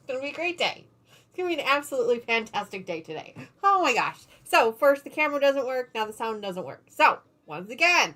going to be a great day. It's going to be an absolutely fantastic day today. Oh my gosh. So, first the camera doesn't work, now the sound doesn't work. So, once again,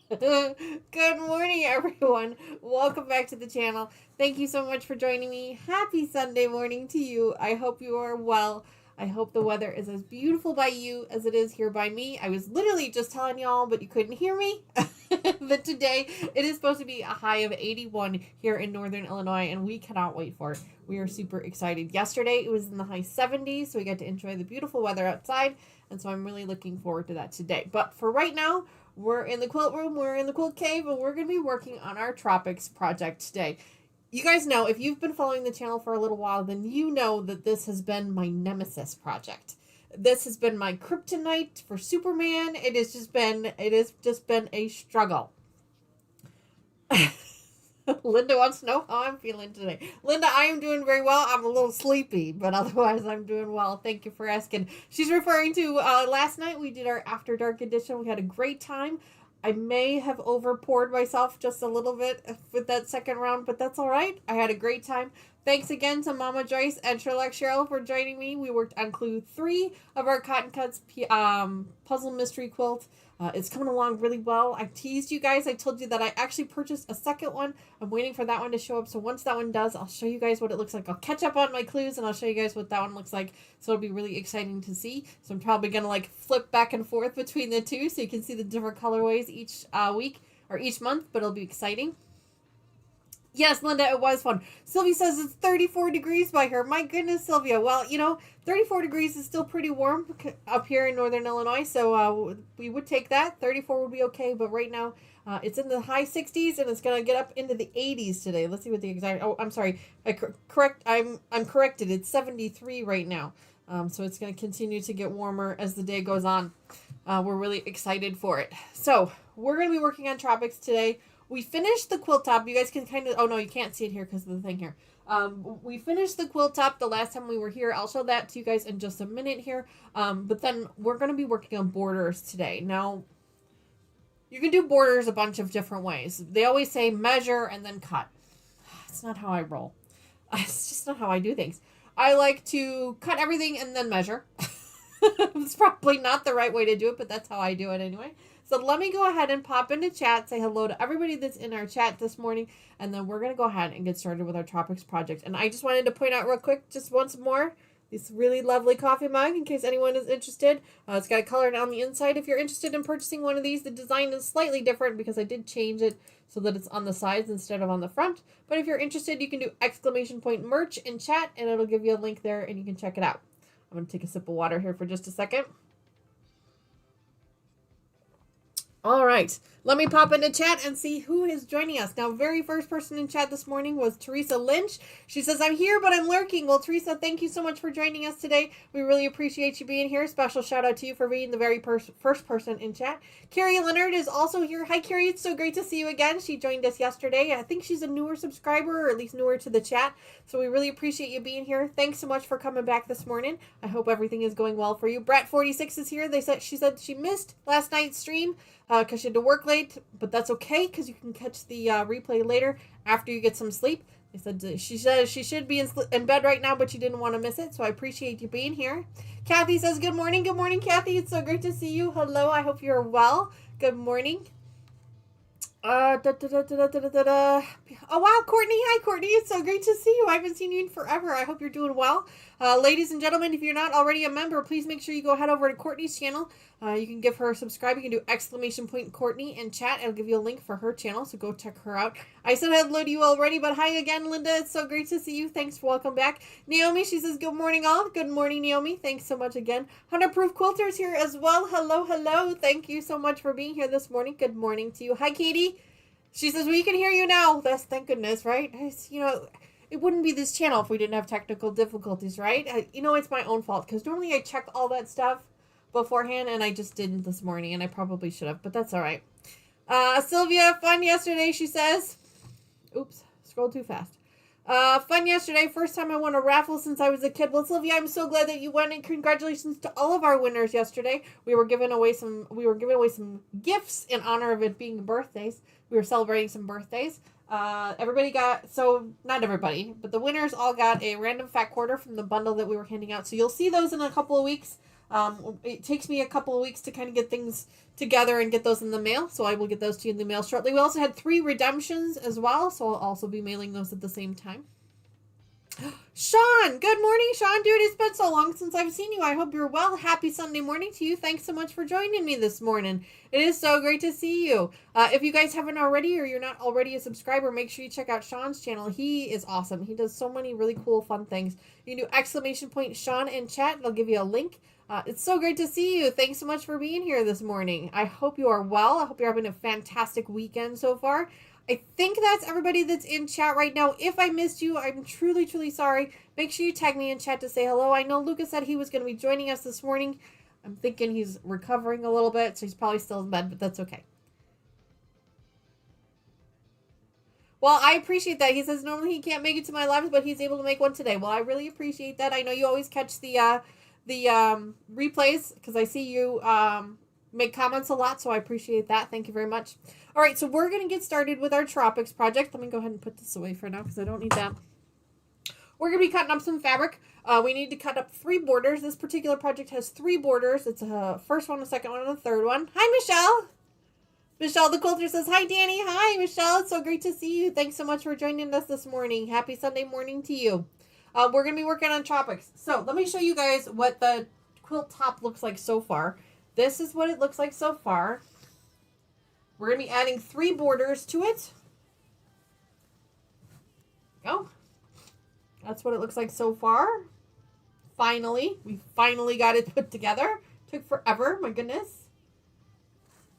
good morning, everyone. Welcome back to the channel. Thank you so much for joining me. Happy Sunday morning to you. I hope you are well. I hope the weather is as beautiful by you as it is here by me. I was literally just telling y'all, but you couldn't hear me, that today it is supposed to be a high of 81 here in Northern Illinois, and we cannot wait for it. We are super excited. Yesterday it was in the high 70s, so we got to enjoy the beautiful weather outside, and so I'm really looking forward to that today. But for right now, we're in the quilt room, we're in the quilt cave, and we're going to be working on our Tropics project today. You guys know, if you've been following the channel for a little while, then you know that this has been my nemesis project. This has been my kryptonite for Superman. It has just been a struggle. Linda wants to know how I'm feeling today. Linda, I am doing very well. I'm a little sleepy, but otherwise I'm doing well. Thank you for asking. She's referring to last night we did our After Dark edition. We had a great time. I may have over-poured myself just a little bit with that second round, but that's all right. I had a great time. Thanks again to Mama Joyce and Sherlock Cheryl for joining me. We worked on clue 3 of our Cotton Cuts puzzle mystery quilt. It's coming along really well. I teased you guys. I told you that I actually purchased a second one. I'm waiting for that one to show up. So once that one does, I'll show you guys what it looks like. I'll catch up on my clues and I'll show you guys what that one looks like. So it'll be really exciting to see. So I'm probably going to like flip back and forth between the two so you can see the different colorways each week or each month, but it'll be exciting. Yes, Linda, it was fun. Sylvia says it's 34 degrees by her. My goodness, Sylvia. Well, you know, 34 degrees is still pretty warm up here in Northern Illinois, so we would take that. 34 would be okay, but right now it's in the high 60s, and it's going to get up into the 80s today. Let's see what the exact... Oh, I'm sorry. I'm corrected. It's 73 right now, so it's going to continue to get warmer as the day goes on. We're really excited for it. So we're going to be working on Tropics today. We finished the quilt top. You guys can kind of... Oh, no, you can't see it here because of the thing here. We finished the quilt top the last time we were here. I'll show that to you guys in just a minute here. But then we're going to be working on borders today. Now, you can do borders a bunch of different ways. They always say measure and then cut. It's not how I roll. It's just not how I do things. I like to cut everything and then measure. It's probably not the right way to do it, but that's how I do it anyway. So let me go ahead and pop into chat, say hello to everybody that's in our chat this morning, and then we're going to go ahead and get started with our Tropics project. And I just wanted to point out real quick, just once more, this really lovely coffee mug, in case anyone is interested. It's got a color on the inside. If you're interested in purchasing one of these, the design is slightly different because I did change it so that it's on the sides instead of on the front. But if you're interested, you can do !merch in chat, and it'll give you a link there, and you can check it out. I'm going to take a sip of water here for just a second. All right, let me pop into chat and see who is joining us. Now, very first person in chat this morning was Teresa Lynch. She says, I'm here, but I'm lurking. Well, Teresa, thank you so much for joining us today. We really appreciate you being here. Special shout out to you for being the very first person in chat. Carrie Leonard is also here. Hi, Carrie. It's so great to see you again. She joined us yesterday. I think she's a newer subscriber, or at least newer to the chat. So we really appreciate you being here. Thanks so much for coming back this morning. I hope everything is going well for you. Brat46 is here. She said she missed last night's stream because she had to work late, but that's okay because you can catch the replay later after you get some sleep. They said she says she should be in bed right now, but she didn't want to miss it, so I appreciate you being here. Kathy says, good morning. Good morning, Kathy. It's so great to see you. Hello. I hope you're well. Good morning. Oh, wow, Courtney. Hi, Courtney. It's so great to see you. I haven't seen you in forever. I hope you're doing well. Ladies and gentlemen, if you're not already a member, please make sure you go head over to Courtney's channel. You can give her a subscribe. You can do !Courtney in chat. I'll give you a link for her channel, so go check her out. I said hello to you already, but hi again, Linda. It's so great to see you. Thanks. Welcome back. Naomi, she says, good morning, all. Good morning, Naomi. Thanks so much again. 100 Proof Quilters here as well. Hello, hello. Thank you so much for being here this morning. Good morning to you. Hi, Katie. She says, we can hear you now. That's thank goodness, right? You know, it wouldn't be this channel if we didn't have technical difficulties, right? You know, it's my own fault because normally I check all that stuff beforehand, and I just didn't this morning, and I probably should have, but that's all right. Sylvia, fun yesterday, she says. Oops, scrolled too fast. Fun yesterday. First time I won a raffle since I was a kid. Well, Sylvia, I'm so glad that you won, and congratulations to all of our winners yesterday. We were giving away some gifts in honor of it being birthdays. We were celebrating some birthdays. Everybody got, so not everybody, but the winners all got a random fat quarter from the bundle that we were handing out. So you'll see those in a couple of weeks. It takes me a couple of weeks to kind of get things together and get those in the mail. So I will get those to you in the mail shortly. We also had 3 redemptions as well. So I'll also be mailing those at the same time. Sean, good morning, Sean. Dude, it's been so long since I've seen you. I hope you're well. Happy Sunday morning to you. Thanks so much for joining me this morning. It is so great to see you. If you guys haven't already, or you're not already a subscriber, make sure you check out Sean's channel. He is awesome. He does so many really cool, fun things. You can do ! Sean in chat. I'll give you a link. It's so great to see you. Thanks so much for being here this morning. I hope you are well. I hope you're having a fantastic weekend so far. I think that's everybody that's in chat right now. If I missed you, I'm truly, truly sorry. Make sure you tag me in chat to say hello. I know Lucas said he was going to be joining us this morning. I'm thinking he's recovering a little bit, so he's probably still in bed, but that's okay. Well, I appreciate that. He says normally he can't make it to my lives, but he's able to make one today. Well, I really appreciate that. I know you always catch the replays because I see you make comments a lot, so I appreciate that. Thank you very much. All right, so we're going to get started with our Tropics project. Let me go ahead and put this away for now because I don't need that. We're going to be cutting up some fabric. We need to cut up 3 borders. This particular project has 3 borders. It's a first one, a second one, and a third one. Hi, Michelle. Michelle the quilter says, hi, Danny. Hi, Michelle. It's so great to see you. Thanks so much for joining us this morning. Happy Sunday morning to you. We're going to be working on Tropics. So let me show you guys what the quilt top looks like so far. This is what it looks like so far. We're going to be adding 3 borders to it. Go. That's what it looks like so far. Finally. We finally got it put together. Took forever, my goodness.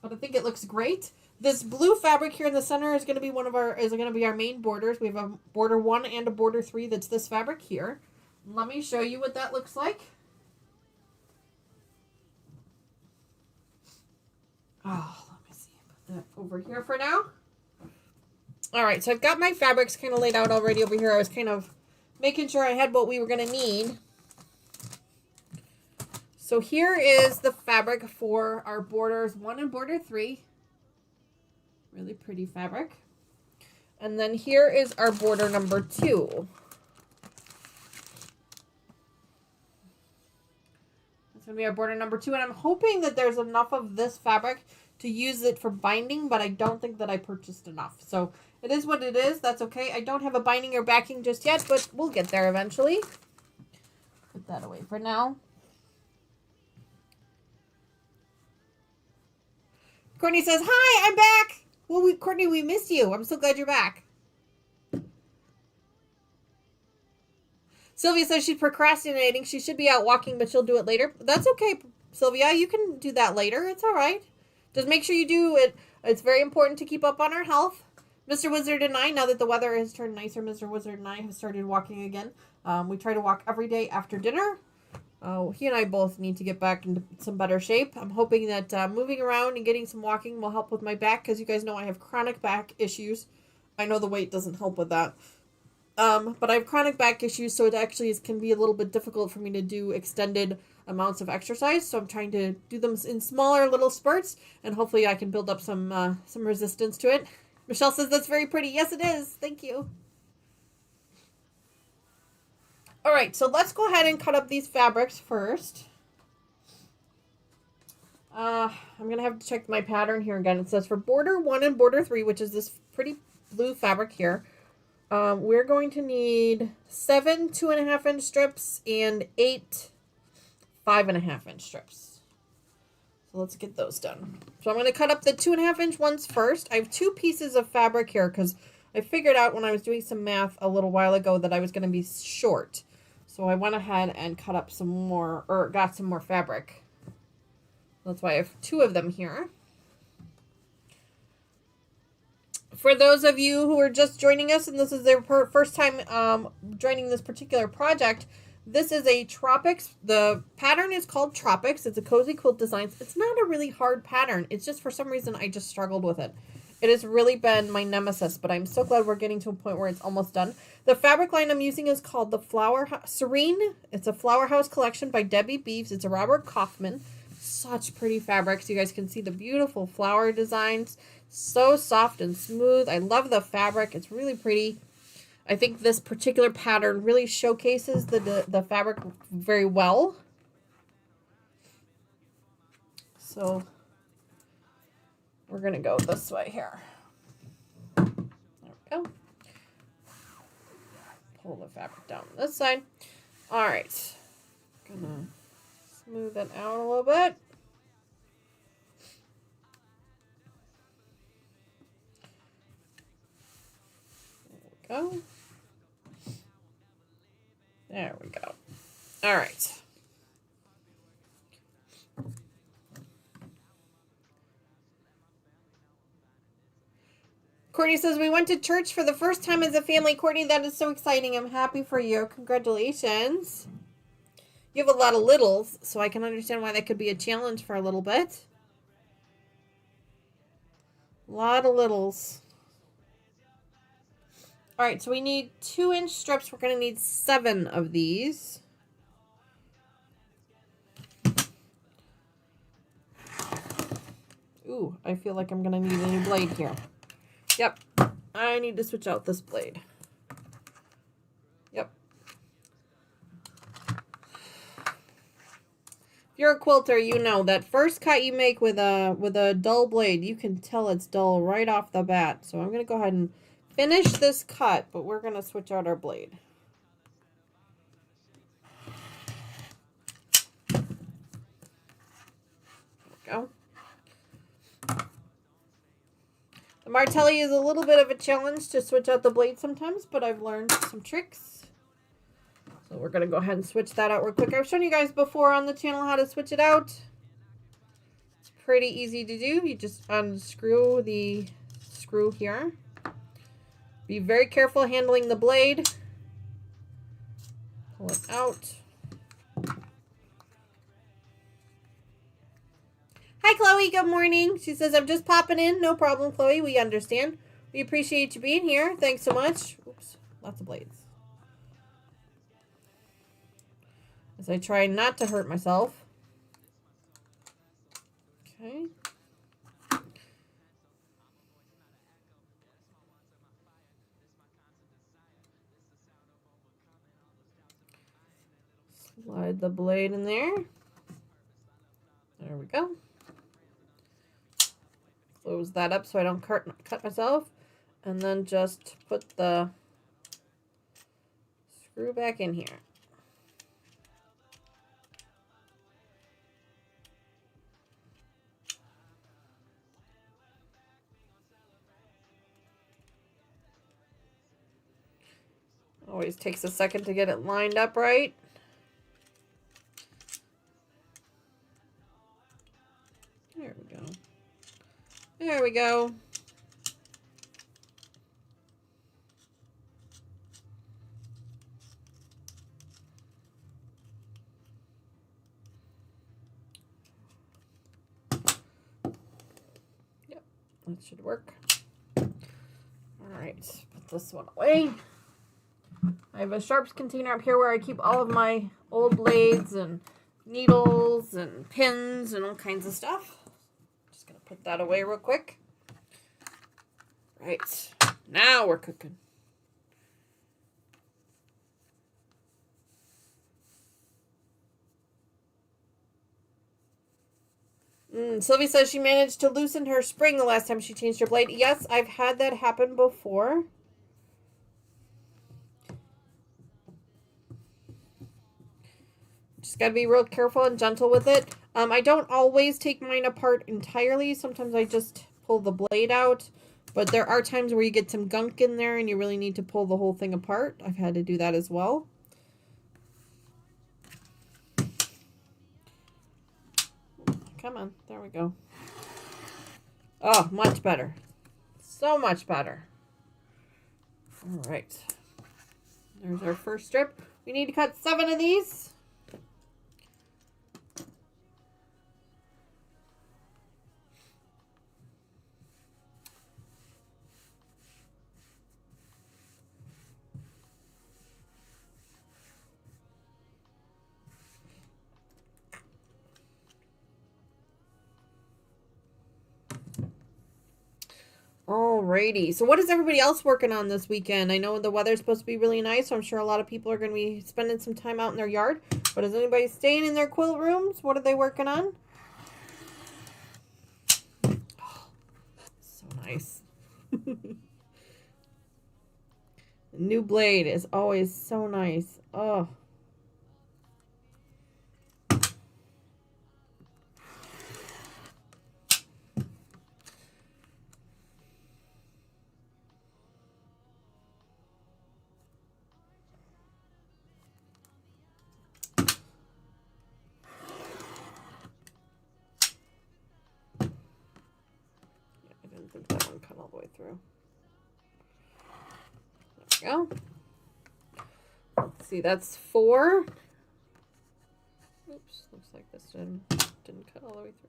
But I think it looks great. This blue fabric here in the center is going to be our main borders. We have a border 1 and a border 3 that's this fabric here. Let me show you what that looks like. Oh, that over here for now. All right, so I've got my fabrics kind of laid out already over here. I was kind of making sure I had what we were going to need. So here is the fabric for our borders 1 and border 3. Really pretty fabric. And then here is our border number 2. That's going to be our border number 2. And I'm hoping that there's enough of this fabric to use it for binding, but I don't think that I purchased enough. So it is what it is. That's okay. I don't have a binding or backing just yet, but we'll get there eventually. Put that away for now. Courtney says, hi, I'm back. Well, Courtney, we missed you. I'm so glad you're back. Sylvia says she's procrastinating. She should be out walking, but she'll do it later. That's okay, Sylvia. You can do that later. It's all right. Just make sure you do it. It's very important to keep up on our health. Mr. Wizard and I, now that the weather has turned nicer, Mr. Wizard and I have started walking again. We try to walk every day after dinner. He and I both need to get back into some better shape. I'm hoping that moving around and getting some walking will help with my back, because you guys know I have chronic back issues. I know the weight doesn't help with that. But I have chronic back issues, so it actually can be a little bit difficult for me to do extended amounts of exercise. So I'm trying to do them in smaller little spurts, and hopefully I can build up some resistance to it. Michelle says that's very pretty. Yes, it is. Thank you. All right, so let's go ahead and cut up these fabrics first. I'm going to have to check my pattern here again. It says for border 1 and border 3, which is this pretty blue fabric here, we're going to need 7 2.5-inch strips and 8 5.5-inch strips. So let's get those done. So I'm going to cut up the 2.5-inch ones first. I have 2 pieces of fabric here because I figured out when I was doing some math a little while ago that I was going to be short. So I went ahead and cut up some more, or got some more fabric. That's why I have 2 of them here. For those of you who are just joining us and this is their first time joining this particular project, this is a Tropics. The pattern is called Tropics. It's a cozy quilt design. It's not a really hard pattern. It's just for some reason I just struggled with it. It has really been my nemesis, but I'm so glad we're getting to a point where it's almost done. The fabric line I'm using is called the Flowerhouse Serene. It's a Flowerhouse collection by Beaves. It's a Robert Kaufman. Such pretty fabrics. You guys can see the beautiful flower designs. So soft and smooth. I love the fabric. It's really pretty. I think this particular pattern really showcases the fabric very well. So we're going to go this way here. There we go. Pull the fabric down this side. All right. Gonna smooth it out a little bit. There we go. There we go. All right. Courtney says, we went to church for the first time as a family. Courtney, that is so exciting. I'm happy for you. Congratulations. You have a lot of littles, so I can understand why that could be a challenge for a little bit. A lot of littles. All right, so we need 2-inch strips. We're going to need 7 of these. Ooh, I feel like I'm going to need a new blade here. Yep, I need to switch out this blade. Yep. If you're a quilter, you know that first cut you make with a dull blade, you can tell it's dull right off the bat. So I'm going to go ahead and finish this cut, but we're going to switch out our blade. There we go. The Martelli is a little bit of a challenge to switch out the blade sometimes, but I've learned some tricks. So we're going to go ahead and switch that out real quick. I've shown you guys before on the channel how to switch it out. It's pretty easy to do. You just unscrew the screw here. Be very careful handling the blade. Pull it out. Hi, Chloe. Good morning. She says, I'm just popping in. No problem, Chloe. We understand. We appreciate you being here. Thanks so much. Oops. Lots of blades. As I try not to hurt myself. Okay. Slide the blade in there. There we go. Close that up so I don't cut myself. And then just put the screw back in here. Always takes a second to get it lined up right. There we go. There we go. Yep, that should work. All right, put this one away. I have a sharps container up here where I keep all of my old blades and needles and pins and all kinds of stuff. Just gonna put that away real quick. Right, now we're cooking. Sylvie says she managed to loosen her spring the last time she changed her blade. Yes, I've had that happen before. Just gotta be real careful and gentle with it. I don't always take mine apart entirely. Sometimes I just pull the blade out. But there are times where you get some gunk in there and you really need to pull the whole thing apart. I've had to do that as well. Come on, there we go. Oh, much better. So much better. All right. There's our first strip. We need to cut 7 of these. Alrighty. So what is everybody else working on this weekend? I know the weather's supposed to be really nice, so I'm sure a lot of people are going to be spending some time out in their yard. But is anybody staying in their quilt rooms? What are they working on? Oh, so nice. New blade is always so nice. Oh. That one cut all the way through. There we go. Let's see, that's 4. Oops, looks like this didn't cut all the way through.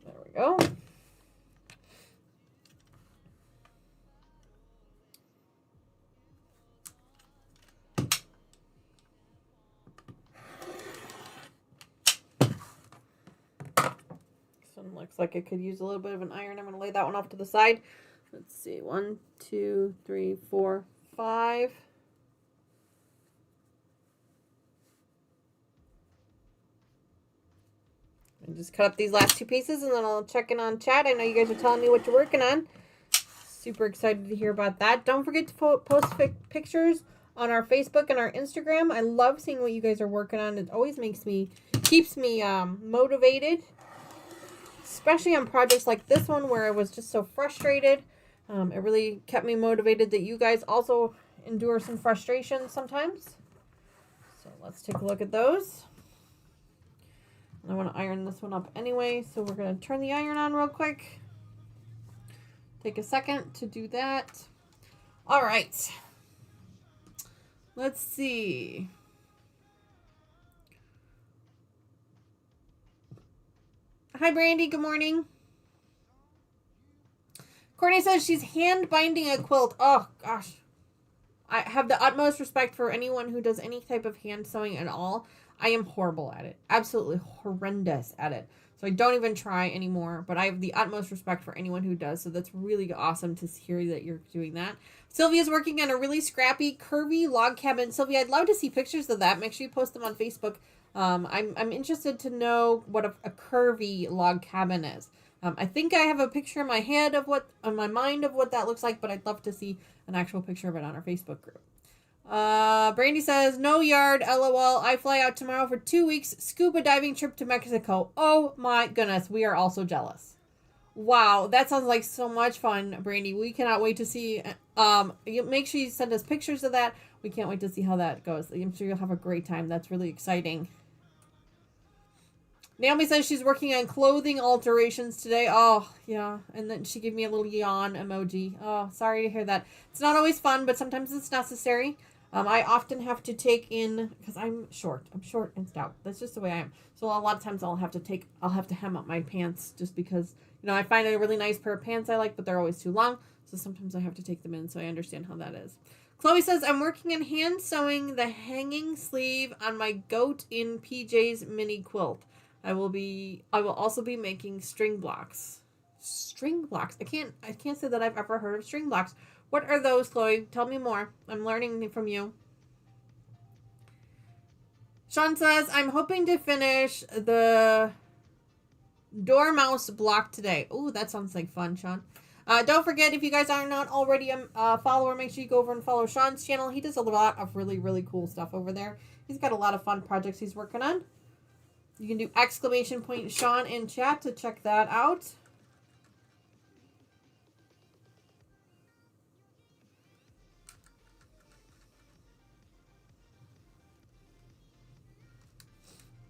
There we go. Looks like it could use a little bit of an iron. I'm going to lay that one off to the side. Let's see. 1, 2, 3, 4, 5. And just cut up these last 2 pieces and then I'll check in on chat. I know you guys are telling me what you're working on. Super excited to hear about that. Don't forget to post pictures on our Facebook and our Instagram. I love seeing what you guys are working on. It always keeps me motivated. Especially on projects like this one where I was just so frustrated. It really kept me motivated that you guys also endure some frustration sometimes. So let's take a look at those. I want to iron this one up anyway, so we're going to turn the iron on real quick. Take a second to do that. All right. Let's see. Hi, Brandy. Good morning. Courtney says she's hand binding a quilt. Oh, gosh. I have the utmost respect for anyone who does any type of hand sewing at all. I am horrible at it. Absolutely horrendous at it. So I don't even try anymore. But I have the utmost respect for anyone who does. So that's really awesome to hear that you're doing that. Sylvia's working on a really scrappy, curvy log cabin. Sylvia, I'd love to see pictures of that. Make sure you post them on Facebook. I'm interested to know what a curvy log cabin is. I think I have a picture in my head of on my mind of what that looks like, but I'd love to see an actual picture of it on our Facebook group. Brandy says, no yard, LOL. I fly out tomorrow for 2 weeks scuba diving trip to Mexico. Oh my goodness, we are all so jealous. Wow, that sounds like so much fun, Brandy. We cannot wait to see. Make sure you send us pictures of that. We can't wait to see how that goes. I'm sure you'll have a great time. That's really exciting. Naomi says she's working on clothing alterations today. Oh, yeah. And then she gave me a little yawn emoji. Oh, sorry to hear that. It's not always fun, but sometimes it's necessary. I often have to take in, because I'm short. I'm short and stout. That's just the way I am. So a lot of times I'll have to hem up my pants just because, I find a really nice pair of pants I like, but they're always too long. So sometimes I have to take them in, so I understand how that is. Chloe says, I'm working on hand sewing the hanging sleeve on my goat in PJ's mini quilt. I will also be making string blocks. String blocks. I can't say that I've ever heard of string blocks. What are those, Chloe? Tell me more. I'm learning from you. Sean says, I'm hoping to finish the dormouse block today. Oh, that sounds like fun, Sean. Don't forget, if you guys are not already a follower, make sure you go over and follow Sean's channel. He does a lot of really, really cool stuff over there. He's got a lot of fun projects he's working on. You can do !Sean in chat to check that out.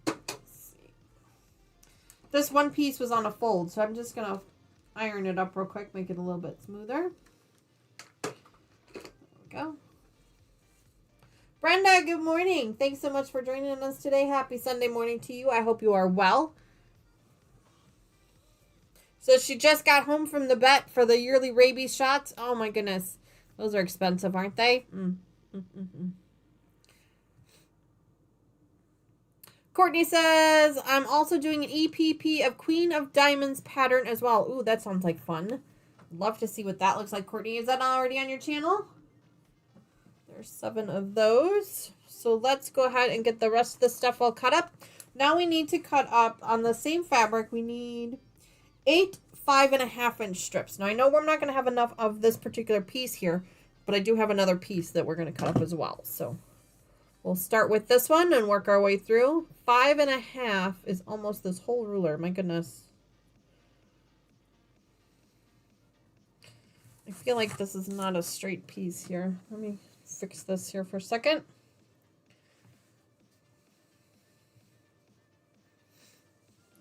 Let's see. This one piece was on a fold, so I'm just going to iron it up real quick, make it a little bit smoother. There we go. Brenda, good morning. Thanks so much for joining us today. Happy Sunday morning to you. I hope you are well. So she just got home from the vet for the yearly rabies shots. Oh my goodness. Those are expensive, aren't they? Courtney says, I'm also doing an EPP of Queen of Diamonds pattern as well. Ooh, that sounds like fun. Love to see what that looks like, Courtney. Is that already on your channel? There's 7 of those. So let's go ahead and get the rest of the stuff all cut up. Now we need to cut up on the same fabric. We need 8 5.5-inch strips. Now I know we're not going to have enough of this particular piece here, but I do have another piece that we're going to cut up as well. So we'll start with this one and work our way through. 5.5 is almost this whole ruler. My goodness. I feel like this is not a straight piece here. Let me fix this here for a second.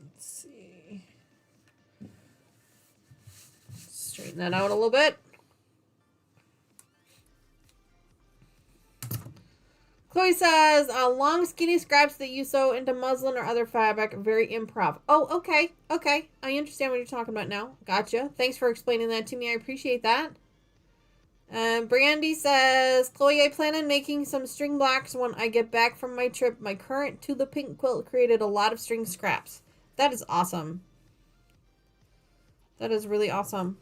Let's see. Straighten that out a little bit. Chloe says, long skinny scraps that you sew into muslin or other fabric, very improv. Oh, okay. Okay. I understand what you're talking about now. Gotcha. Thanks for explaining that to me. I appreciate that. Brandy says, Chloe, I plan on making some string blocks when I get back from my trip. My current To the Pink quilt created a lot of string scraps. That is awesome. That is really awesome.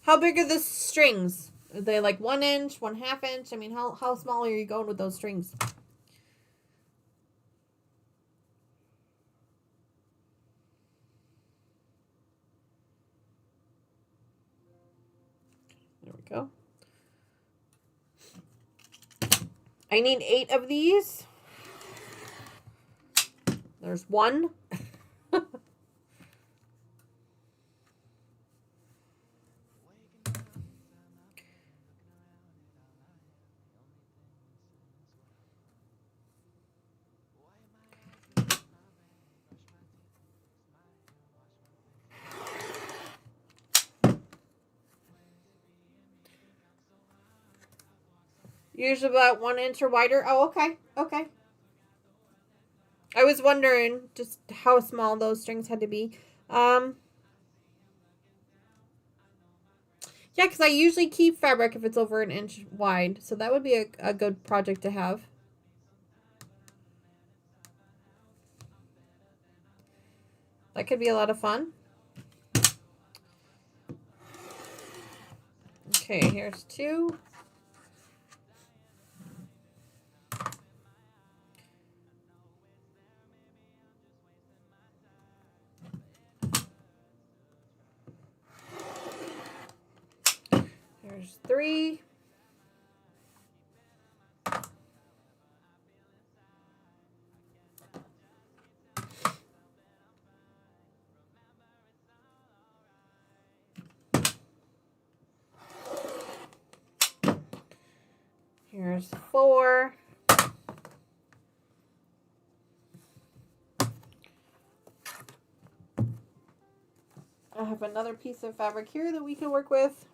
How big are the strings? Are they like 1 inch, 1/2 inch? I mean, how small are you going with those strings? There we go. I need 8 of these. There's 1. Usually about 1 inch or wider. Oh, okay. Okay. I was wondering just how small those strings had to be. Yeah, because I usually keep fabric if it's over 1 inch wide. So that would be a good project to have. That could be a lot of fun. Okay, here's 2. There's 3. Here's 4. I have another piece of fabric here that we can work with.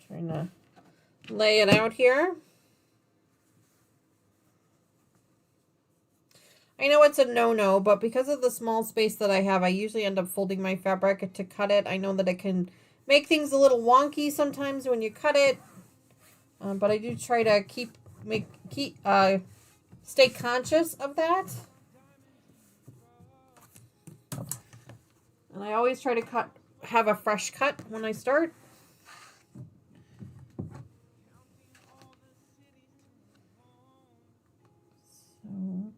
Trying to lay it out here. I know it's a no-no, but because of the small space that I have, I usually end up folding my fabric to cut it. I know that it can make things a little wonky sometimes when you cut it, but I do try to stay conscious of that. And I always try to have a fresh cut when I start. So,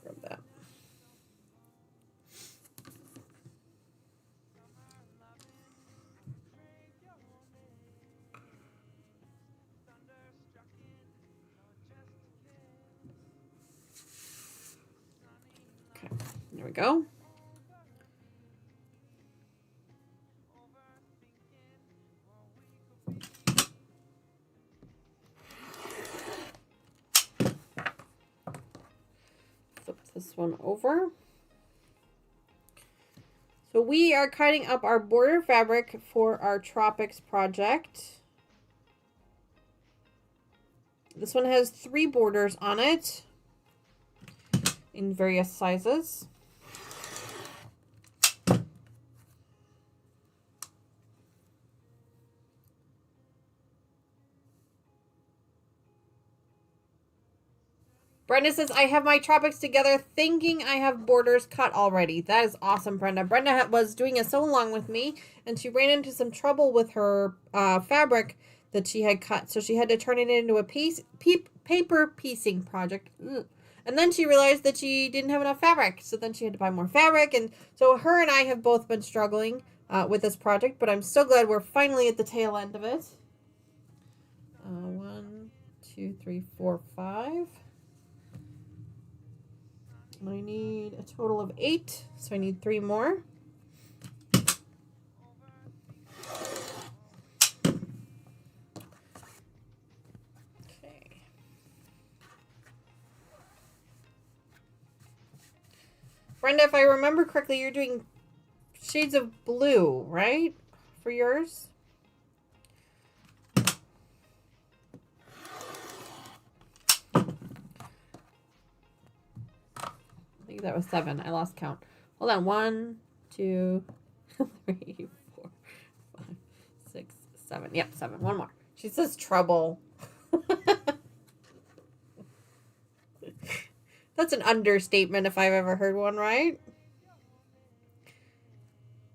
grab that. go. Flip this one over. So we are cutting up our border fabric for our Tropics project. This one has 3 borders on it in various sizes. Brenda says, I have my Tropics together thinking I have borders cut already. That is awesome, Brenda. Brenda was doing a sew-along with me, and she ran into some trouble with her fabric that she had cut. So she had to turn it into a paper piecing project. And then she realized that she didn't have enough fabric. So then she had to buy more fabric. And so her and I have both been struggling with this project, but I'm so glad we're finally at the tail end of it. 1, 2, 3, 4, 5. I need a total of 8, so I need 3 more. Okay. Brenda, if I remember correctly, you're doing shades of blue, right? For yours? I think that was 7. I lost count. Hold on. 1, 2, 3, 4, 5, 6, 7. Yep, 7. One more. She says trouble. That's an understatement if I've ever heard one, right?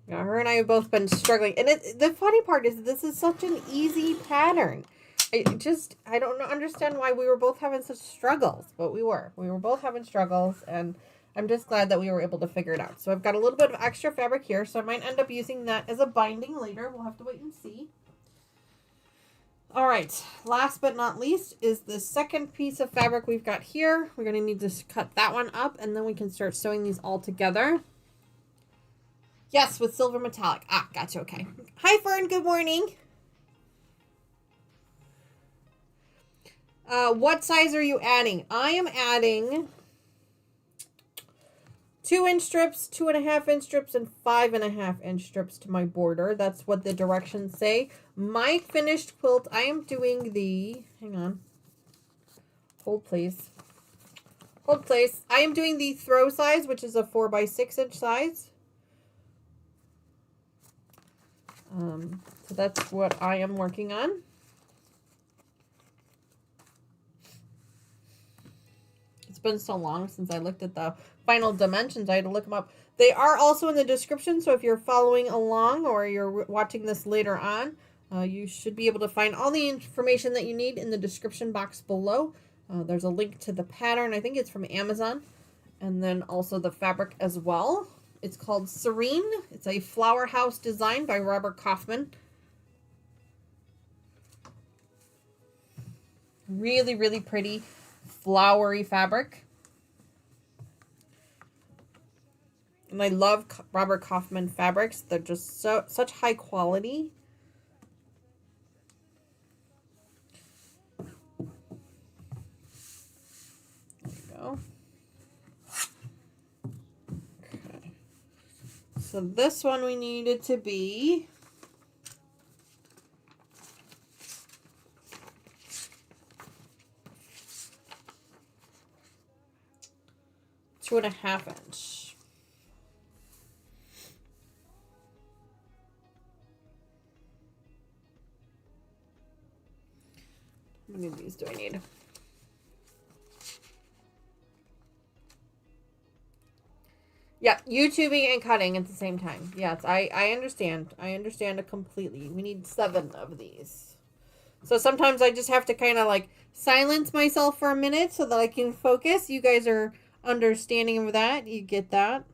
Yeah, her and I have both been struggling. And the funny part is this is such an easy pattern. I don't understand why we were both having such struggles, but we were. We were both having struggles, and I'm just glad that we were able to figure it out. So I've got a little bit of extra fabric here, so I might end up using that as a binding later. We'll have to wait and see. All right, last but not least is the second piece of fabric we've got here. We're going to need to cut that one up, and then we can start sewing these all together. Yes, with silver metallic. Ah, gotcha, okay. Hi, Fern, good morning. What size are you adding? I am adding 2-inch strips, 2.5-inch strips, and 5.5-inch strips to my border. That's what the directions say. My finished quilt, I am doing the, hang on. Hold please. Hold please. I am doing the throw size, which is a 4x6-inch size. So that's what I am working on. It's been so long since I looked at the final dimensions. I had to look them up. They are also in the description, so if you're following along or you're watching this later on, you should be able to find all the information that you need in the description box below. There's a link to the pattern. I think it's from Amazon. And then also the fabric as well. It's called Serene. It's a Flowerhouse design by Kaufman. Really, really pretty flowery fabric. And I love Kaufman fabrics. They're just such high quality. There we go. Okay. So this one we needed to be 2.5-inch. How many of these do I need? Yeah, YouTubing and cutting at the same time. Yes, I understand. I understand it completely. We need 7 of these. So sometimes I just have to kind of like silence myself for a minute so that I can focus. You guys are understanding of that. You get that?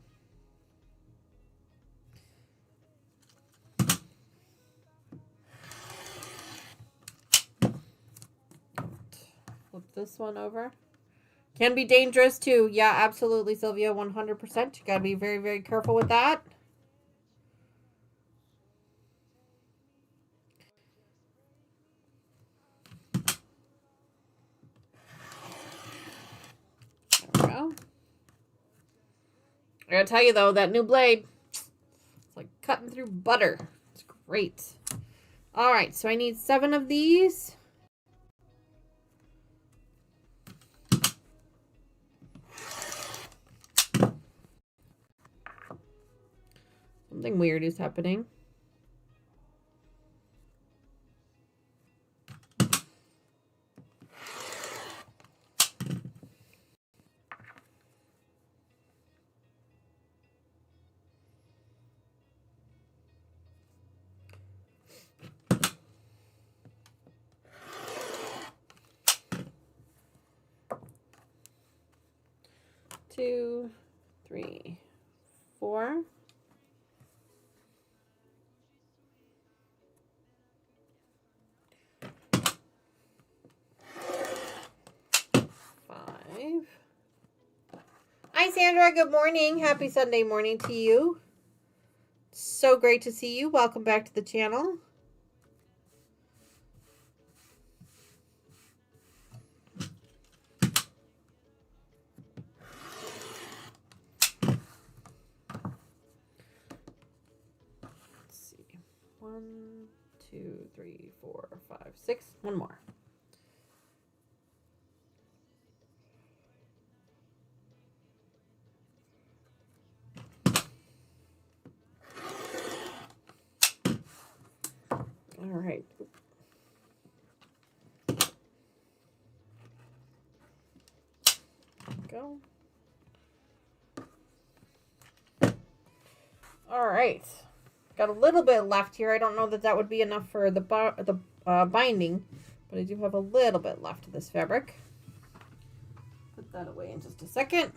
Flip this one over. Can be dangerous too. Yeah, absolutely, Sylvia, 100%. You gotta be very, very careful with that. There we go. I gotta tell you though, that new blade, it's like cutting through butter. It's great. All right, so I need 7 of these. Something weird is happening. Two, 3, 4. Hi, Sandra. Good morning. Happy Sunday morning to you. So great to see you. Welcome back to the channel. Let's see. 1, 2, 3, 4, 5, 6. One more. All right. Go. All right. Got a little bit left here. I don't know that that would be enough for the binding, but I do have a little bit left of this fabric. Put that away in just a second.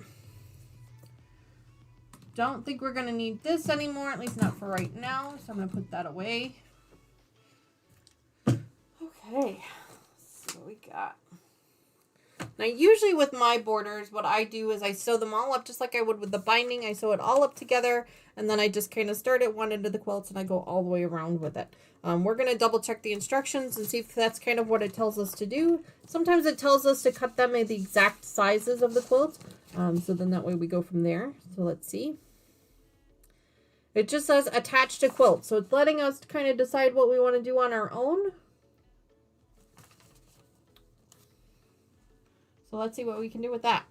Don't think we're going to need this anymore, at least not for right now, so I'm going to put that away. Okay, let's see what we got. Now, usually with my borders, what I do is I sew them all up just like I would with the binding. I sew it all up together, and then I just kind of start at one end of the quilt, and I go all the way around with it. We're going to double check the instructions and see if that's kind of what it tells us to do. Sometimes it tells us to cut them at the exact sizes of the quilt, so then that way we go from there. So let's see. It just says attach to quilt, so it's letting us kind of decide what we want to do on our own. So let's see what we can do with that.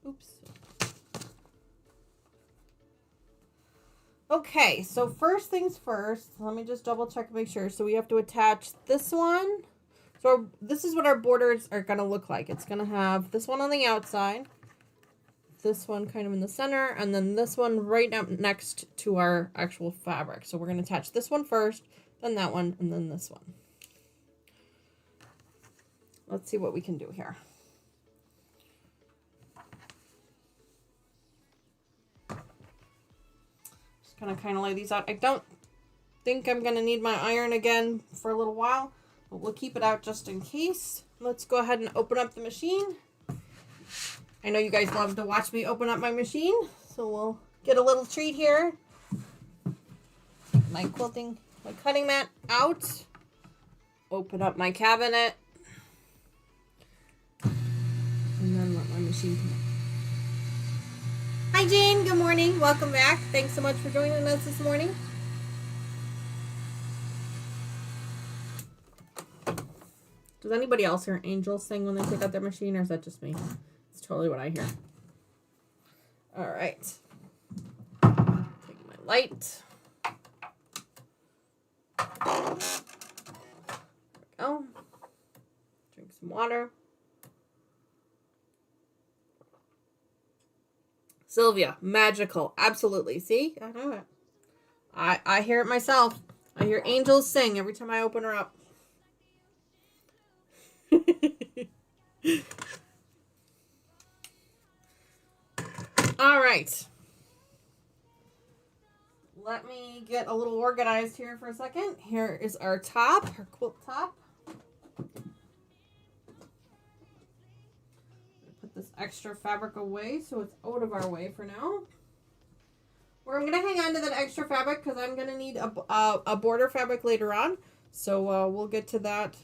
Oops. Okay, so first things first, let me just double check and make sure. So we have to attach this one. So this is what our borders are going to look like. It's going to have this one on the outside, this one kind of in the center, and then this one right up next to our actual fabric. So we're going to attach this one first, then that one, and then this one. Let's see what we can do here. Just gonna kind of lay these out. I don't think I'm gonna need my iron again for a little while, but we'll keep it out just in case. Let's go ahead and open up the machine. I know you guys love to watch me open up my machine, so we'll get a little treat here. My quilting, my cutting mat out. Open up my cabinet. And then let my machine come in. Hi Jane, good morning. Welcome back. Thanks so much for joining us this morning. Does anybody else hear angels sing when they take out their machine, or is that just me? It's totally what I hear. All right. Take my light. There we go. Drink some water. Sylvia, magical. Absolutely. See? I know it. I hear it myself. I hear angels sing every time I open her up. All right. Let me get a little organized here for a second. Here is our top, our quilt top. extra fabric away so it's out of our way for now. Or I'm going to hang on to that extra fabric because I'm going to need a border fabric later on. So we'll get to that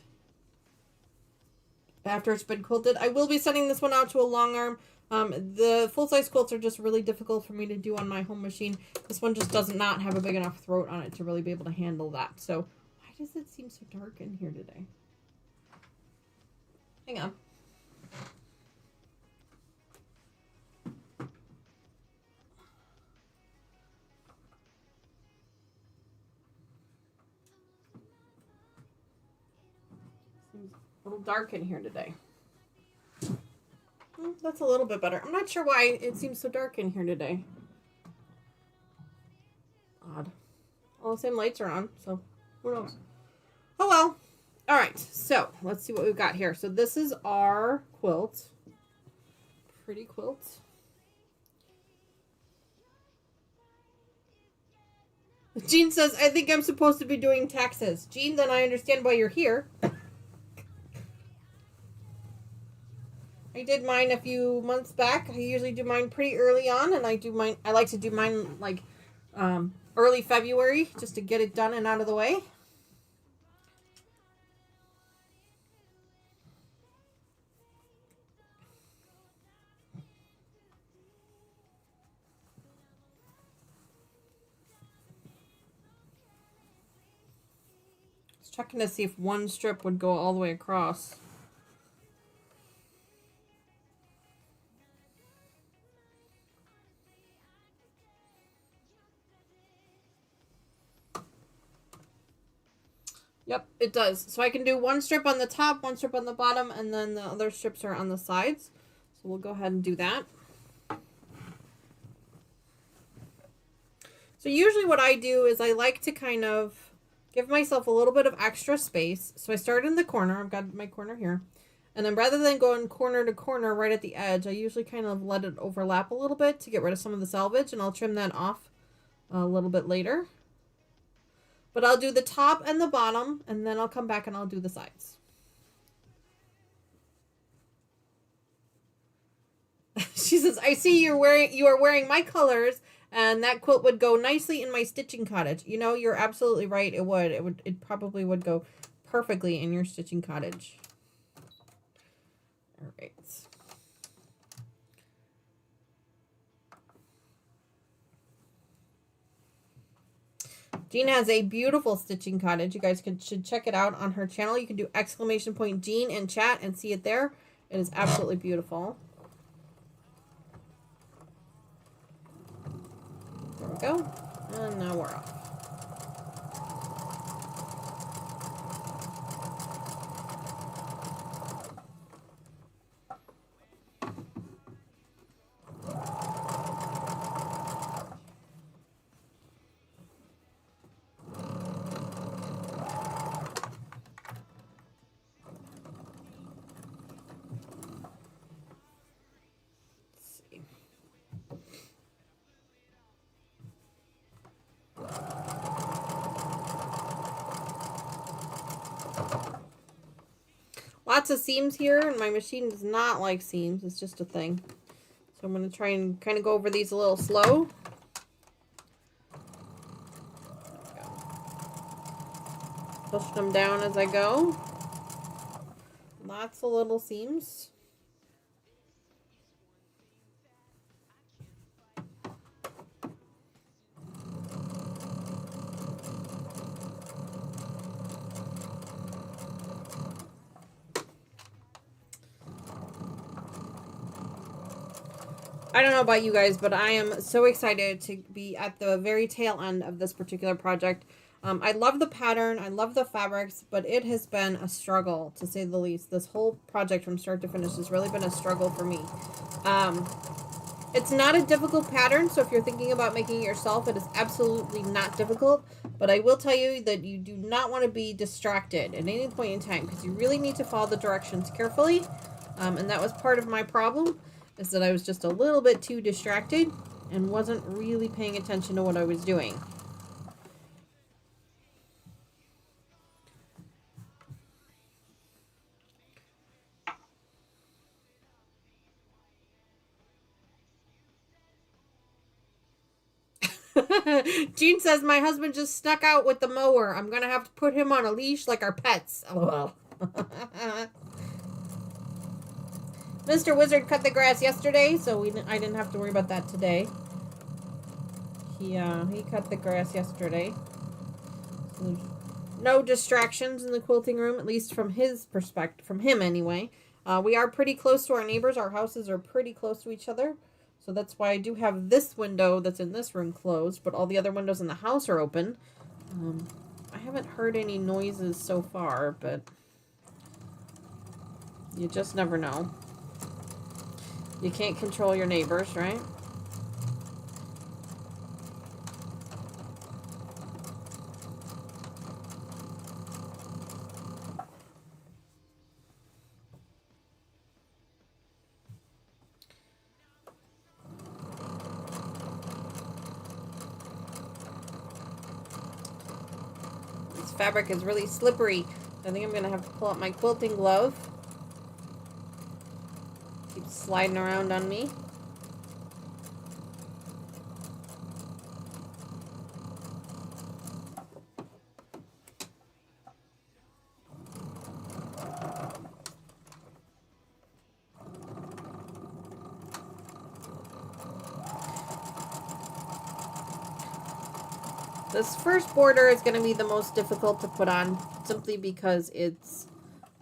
after it's been quilted. I will be sending this one out to a long arm. The full-size quilts are just really difficult for me to do on my home machine. This one just does not have a big enough throat on it to really be able to handle that. So why does it seem so dark in here today? Hang on. Seems a little dark in here today. That's a little bit better. I'm not sure why it seems so dark in here today. Odd. All the same lights are on, so who knows? Oh well. Alright, so let's see what we've got here. So this is our quilt. Pretty quilt. Jean says, I think I'm supposed to be doing taxes. Jean, then I understand why you're here. I did mine a few months back. I usually do mine pretty early on, and I like to do mine like early February just to get it done and out of the way. Just checking to see if one strip would go all the way across. Yep, it does. So I can do one strip on the top, one strip on the bottom, and then the other strips are on the sides. So we'll go ahead and do that. So usually what I do is I like to kind of give myself a little bit of extra space. So I start in the corner. I've got my corner here. And then rather than going corner to corner right at the edge, I usually kind of let it overlap a little bit to get rid of some of the selvage. And I'll trim that off a little bit later. But I'll do the top and the bottom, and then I'll come back and I'll do the sides. She says, I see you are wearing my colors, and that quilt would go nicely in my stitching cottage. You know, you're absolutely right. It would. It probably would go perfectly in your stitching cottage. All right. Jean has a beautiful stitching cottage. You guys should check it out on her channel. You can do !Jean in chat and see it there. It is absolutely beautiful. There we go. And now we're off. Lots of seams here, and my machine does not like seams. It's just a thing. So I'm going to try and kind of go over these a little slow. Push them down as I go. Lots of little seams. I don't know about you guys, but I am so excited to be at the very tail end of this particular project. I love the pattern, I love the fabrics, but it has been a struggle, to say the least. This whole project from start to finish has really been a struggle for me. It's not a difficult pattern, so if you're thinking about making it yourself, it is absolutely not difficult. But I will tell you that you do not want to be distracted at any point in time, because you really need to follow the directions carefully. And that was part of my problem, is that I was just a little bit too distracted and wasn't really paying attention to what I was doing. Jean says, my husband just snuck out with the mower. I'm going to have to put him on a leash like our pets. LOL. Mr. Wizard cut the grass yesterday, so I didn't have to worry about that today. He cut the grass yesterday. So no distractions in the quilting room, at least from his perspective, from him anyway. We are pretty close to our neighbors. Our houses are pretty close to each other. So that's why I do have this window that's in this room closed, but all the other windows in the house are open. I haven't heard any noises so far, but you just never know. You can't control your neighbors, right? Fabric is really slippery. I think I'm going to have to pull out my quilting glove. Keeps sliding around on me. This first border is going to be the most difficult to put on simply because it's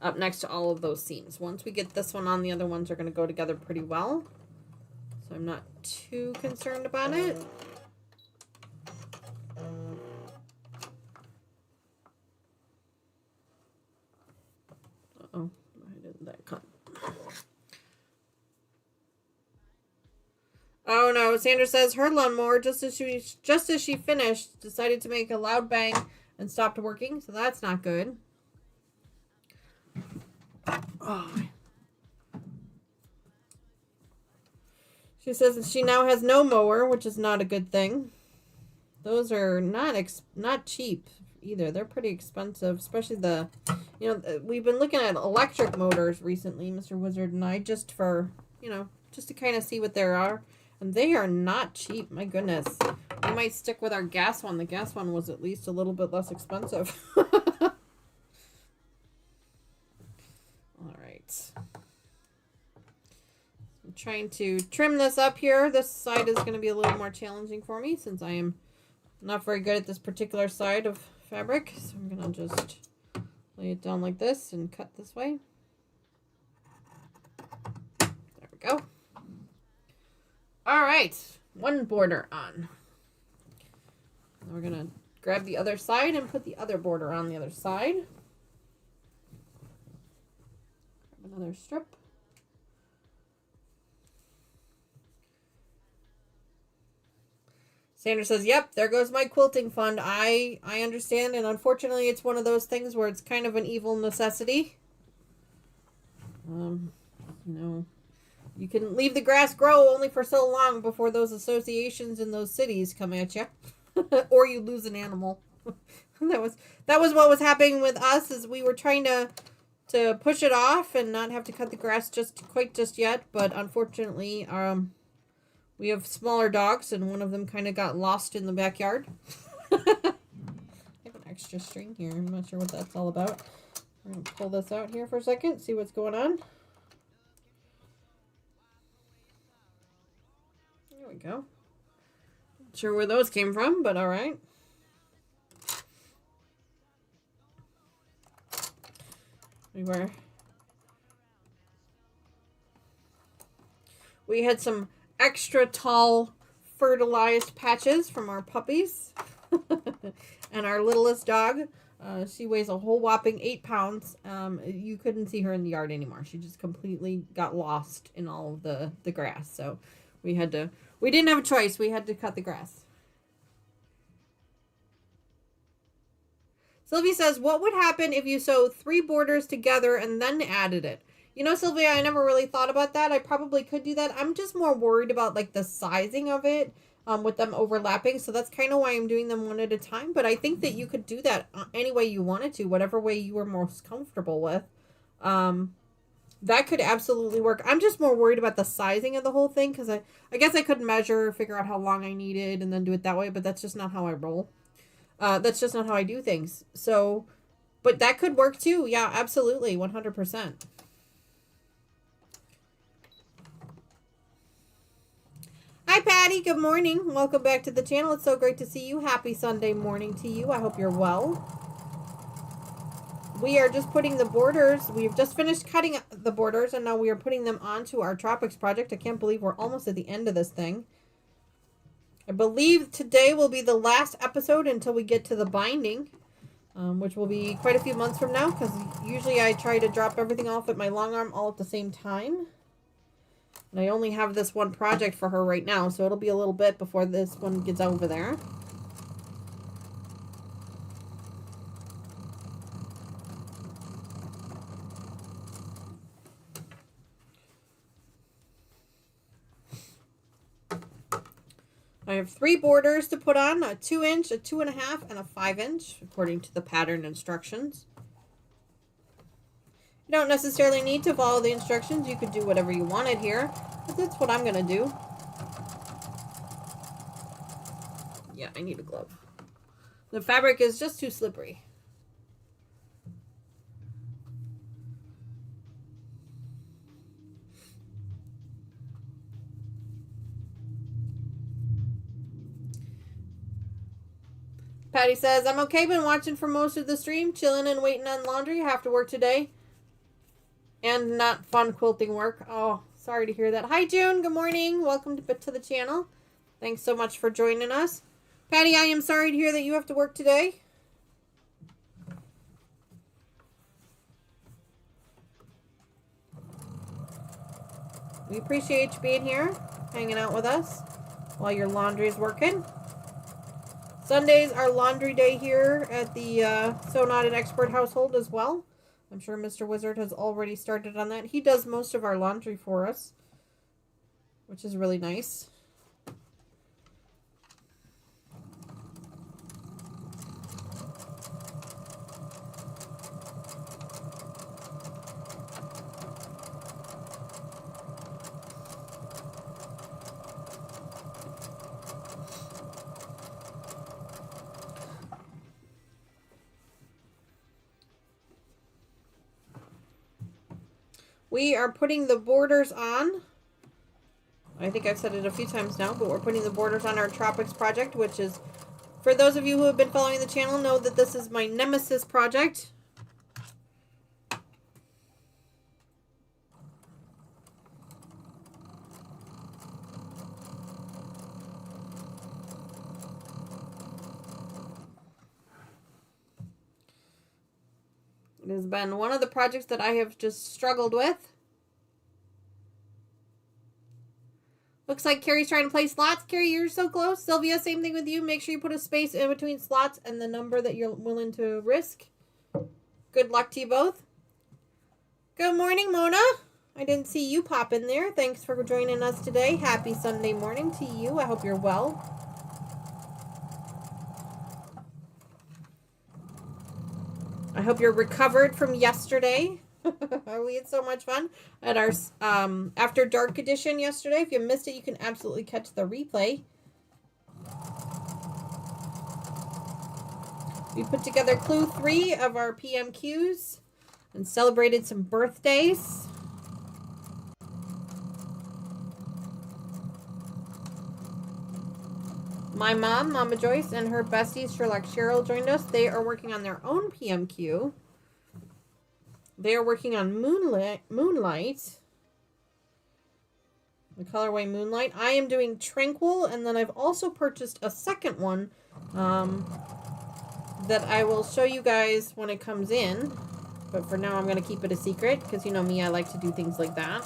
up next to all of those seams. Once we get this one on, the other ones are going to go together pretty well. So I'm not too concerned about it. Uh-oh, why didn't that come? Oh no, Sandra says her lawnmower, just as she finished, decided to make a loud bang and stopped working, so that's not good. Oh. She says that she now has no mower, which is not a good thing. Those are not cheap either. They're pretty expensive, especially the, we've been looking at electric motors recently, Mr. Wizard and I, just for, just to kind of see what there are. And they are not cheap, my goodness. We might stick with our gas one. The gas one was at least a little bit less expensive. All right. I'm trying to trim this up here. This side is going to be a little more challenging for me since I am not very good at this particular side of fabric. So I'm going to just lay it down like this and cut this way. There we go. All right, one border on. Now we're going to grab the other side and put the other border on the other side. Grab another strip. Sandra says, yep, there goes my quilting fund. I understand, and unfortunately it's one of those things where it's kind of an evil necessity. You can leave the grass grow only for so long before those associations in those cities come at you. Or you lose an animal. that was what was happening with us, is we were trying to push it off and not have to cut the grass just yet, but unfortunately we have smaller dogs and one of them kind of got lost in the backyard. I have an extra string here. I'm not sure what that's all about. We're going to pull this out here for a second, see what's going on. There we go. Not sure where those came from, but all right. We had some extra tall fertilized patches from our puppies. And our littlest dog, she weighs a whole whopping 8 pounds. You couldn't see her in the yard anymore. She just completely got lost in all of the grass. So we didn't have a choice. We had to cut the grass. Sylvia says, what would happen if you sewed 3 borders together and then added it? You know, Sylvia, I never really thought about that. I probably could do that. I'm just more worried about like the sizing of it with them overlapping. So that's kind of why I'm doing them one at a time. But I think that you could do that any way you wanted to, whatever way you were most comfortable with. That could absolutely work. I'm just more worried about the sizing of the whole thing because I guess I could measure, figure out how long I needed, and then do it that way, but that's just not how I roll. That's just not how I do things. So, but that could work too. Yeah, absolutely. 100%. Hi, Patty. Good morning. Welcome back to the channel. It's so great to see you. Happy Sunday morning to you. I hope you're well. We are just putting the borders. We've just finished cutting the borders, and now we are putting them onto our Tropics project. I can't believe we're almost at the end of this thing. I believe today will be the last episode until we get to the binding, which will be quite a few months from now, because usually I try to drop everything off at my long arm all at the same time. And I only have this one project for her right now, so it'll be a little bit before this one gets over there. I have 3 borders to put on, a 2-inch, a 2.5, and a 5-inch, according to the pattern instructions. You don't necessarily need to follow the instructions. You could do whatever you wanted here, but that's what I'm going to do. Yeah, I need a glove. The fabric is just too slippery. Patty says, I'm okay, been watching for most of the stream, chilling and waiting on laundry. I have to work today. And not fun quilting work. Oh, sorry to hear that. Hi, June. Good morning. Welcome to the channel. Thanks so much for joining us. Patty, I am sorry to hear that you have to work today. We appreciate you being here, hanging out with us while your laundry is working. Sundays are laundry day here at the So Not an Expert household as well. I'm sure Mr. Wizard has already started on that. He does most of our laundry for us, which is really nice. We are putting the borders on. I think I've said it a few times now, but we're putting the borders on our Tropics project, which is, for those of you who have been following the channel, know that this is my nemesis project. It has been one of the projects that I have just struggled with. Looks like Carrie's trying to play slots. Carrie, you're so close. Sylvia, same thing with you. Make sure you put a space in between slots and the number that you're willing to risk. Good luck to you both. Good morning, Mona. I didn't see you pop in there. Thanks for joining us today. Happy Sunday morning to you. I hope you're well. I hope you're recovered from yesterday. We had so much fun at our After Dark edition yesterday. If you missed it, you can absolutely catch the replay. We put together clue 3 of our PMQs and celebrated some birthdays. My mom, Mama Joyce, and her bestie, Sherlock Cheryl, joined us. They are working on their own PMQ. They are working on Moonlight. The colorway Moonlight. I am doing Tranquil, and then I've also purchased a second one that I will show you guys when it comes in. But for now, I'm going to keep it a secret, because you know me, I like to do things like that.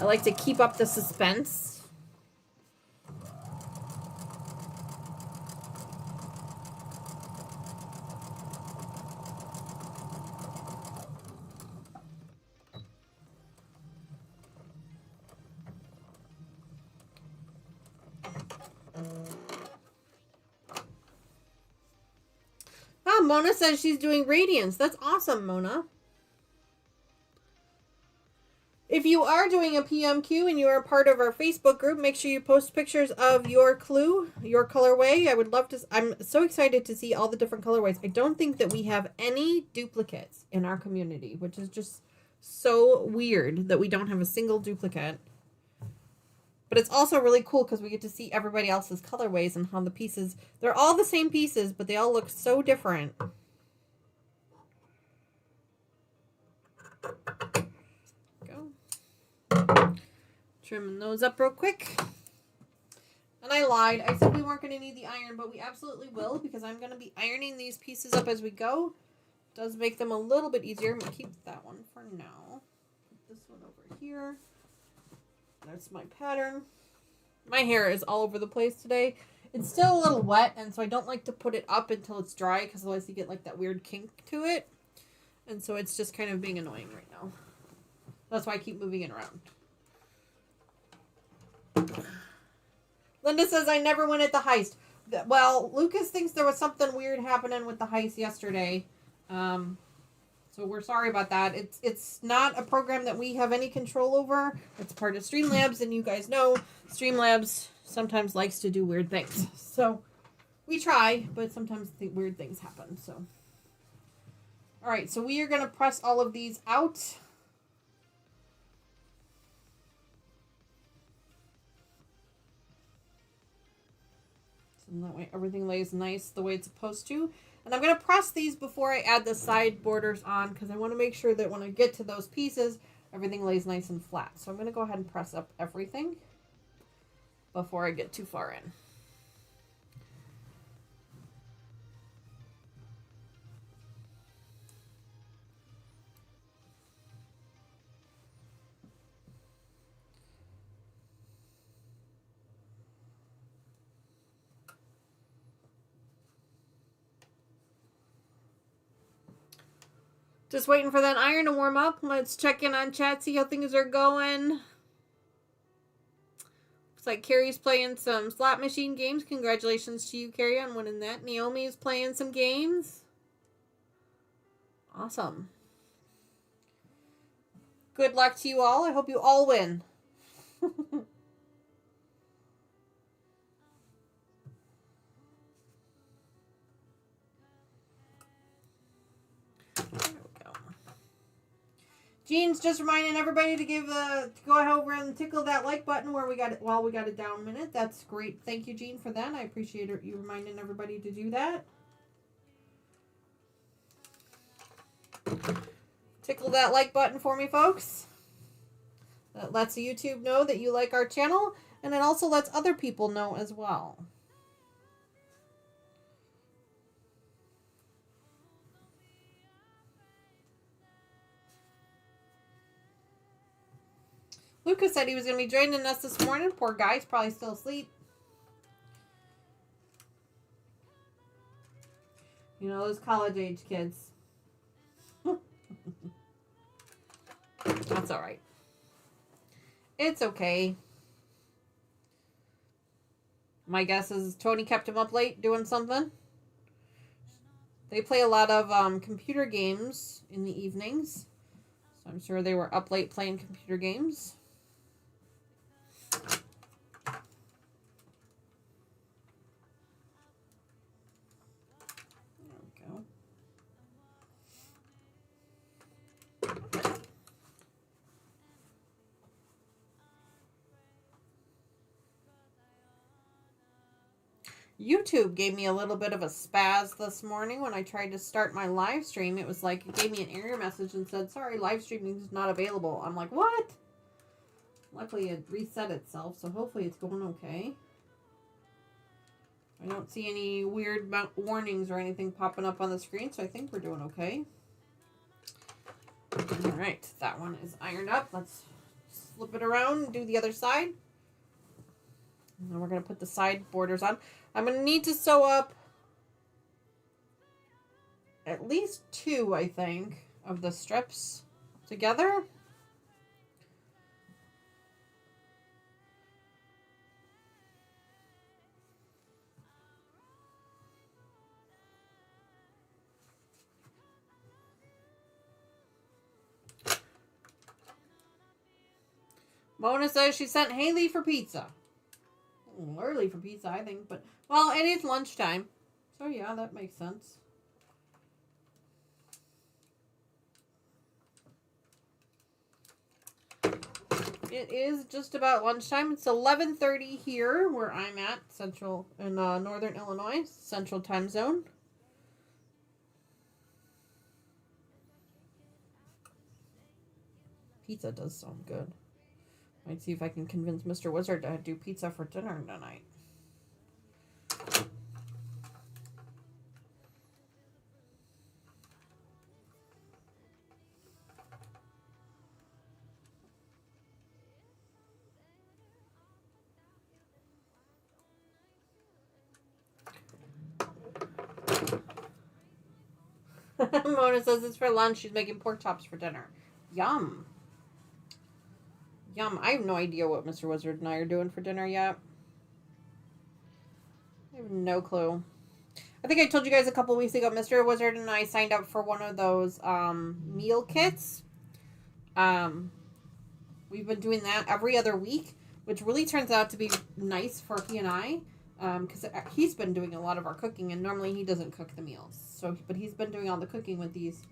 I like to keep up the suspense. Oh, Mona says she's doing Radiance. That's awesome, Mona. If you are doing a PMQ and you are part of our Facebook group, make sure you post pictures of your clue, your colorway. I would love to. I'm so excited to see all the different colorways. I don't think that we have any duplicates in our community, which is just so weird that we don't have a single duplicate. But it's also really cool because we get to see everybody else's colorways and how the pieces, they're all the same pieces, but they all look so different. Go. Trimming those up real quick. And I lied. I said we weren't going to need the iron, but we absolutely will because I'm going to be ironing these pieces up as we go. It does make them a little bit easier. I'm going to keep that one for now. Put this one over here. That's my pattern. My hair is all over the place today. It's still a little wet, and so I don't like to put it up until it's dry because otherwise you get like that weird kink to it. And so it's just kind of being annoying right now. That's why I keep moving it around. Linda says, I never went at the heist. Well, Lucas thinks there was something weird happening with the heist yesterday. So we're sorry about that. It's not a program that we have any control over. It's part of Streamlabs, and you guys know Streamlabs sometimes likes to do weird things. So we try, but sometimes weird things happen. So, all right, so we are going to press all of these out. So that way everything lays nice the way it's supposed to. And I'm going to press these before I add the side borders on because I want to make sure that when I get to those pieces, everything lays nice and flat. So I'm going to go ahead and press up everything before I get too far in. Just waiting for that iron to warm up. Let's check in on chat, see how things are going. Looks like Carrie's playing some slot machine games. Congratulations to you, Carrie, on winning that. Naomi's playing some games. Awesome. Good luck to you all. I hope you all win. Jean's just reminding everybody to to go over and tickle that like button where we got it while we got a down minute. That's great. Thank you, Jean, for that. I appreciate you reminding everybody to do that. Tickle that like button for me, folks. That lets YouTube know that you like our channel, and it also lets other people know as well. Lucas said he was going to be joining us this morning. Poor guy, he's probably still asleep. You know, those college-age kids. That's all right. It's okay. My guess is Tony kept him up late doing something. They play a lot of computer games in the evenings. So I'm sure they were up late playing computer games. YouTube gave me a little bit of a spaz this morning when I tried to start my live stream. It was like, it gave me an error message and said, sorry, live streaming is not available. I'm like, what? Luckily it reset itself, so hopefully it's going okay. I don't see any weird warnings or anything popping up on the screen, so I think we're doing okay. Alright, that one is ironed up. Let's flip it around and do the other side. And then we're going to put the side borders on. I'm going to need to sew up at least 2, I think, of the strips together. Mona says she sent Haley for pizza. A little early for pizza, I think, but well, it is lunchtime, so yeah, that makes sense. It is just about lunchtime. It's 11:30 here where I'm at, central in northern Illinois, central time zone. Pizza does sound good. Might see if I can convince Mr. Wizard to do pizza for dinner tonight. Mona says it's for lunch. She's making pork chops for dinner. Yum. Yum. I have no idea what Mr. Wizard and I are doing for dinner yet. I have no clue. I think I told you guys a couple weeks ago, Mr. Wizard and I signed up for one of those meal kits. We've been doing that every other week, which really turns out to be nice for he and I. Because he's been doing a lot of our cooking, and normally he doesn't cook the meals. But he's been doing all the cooking with these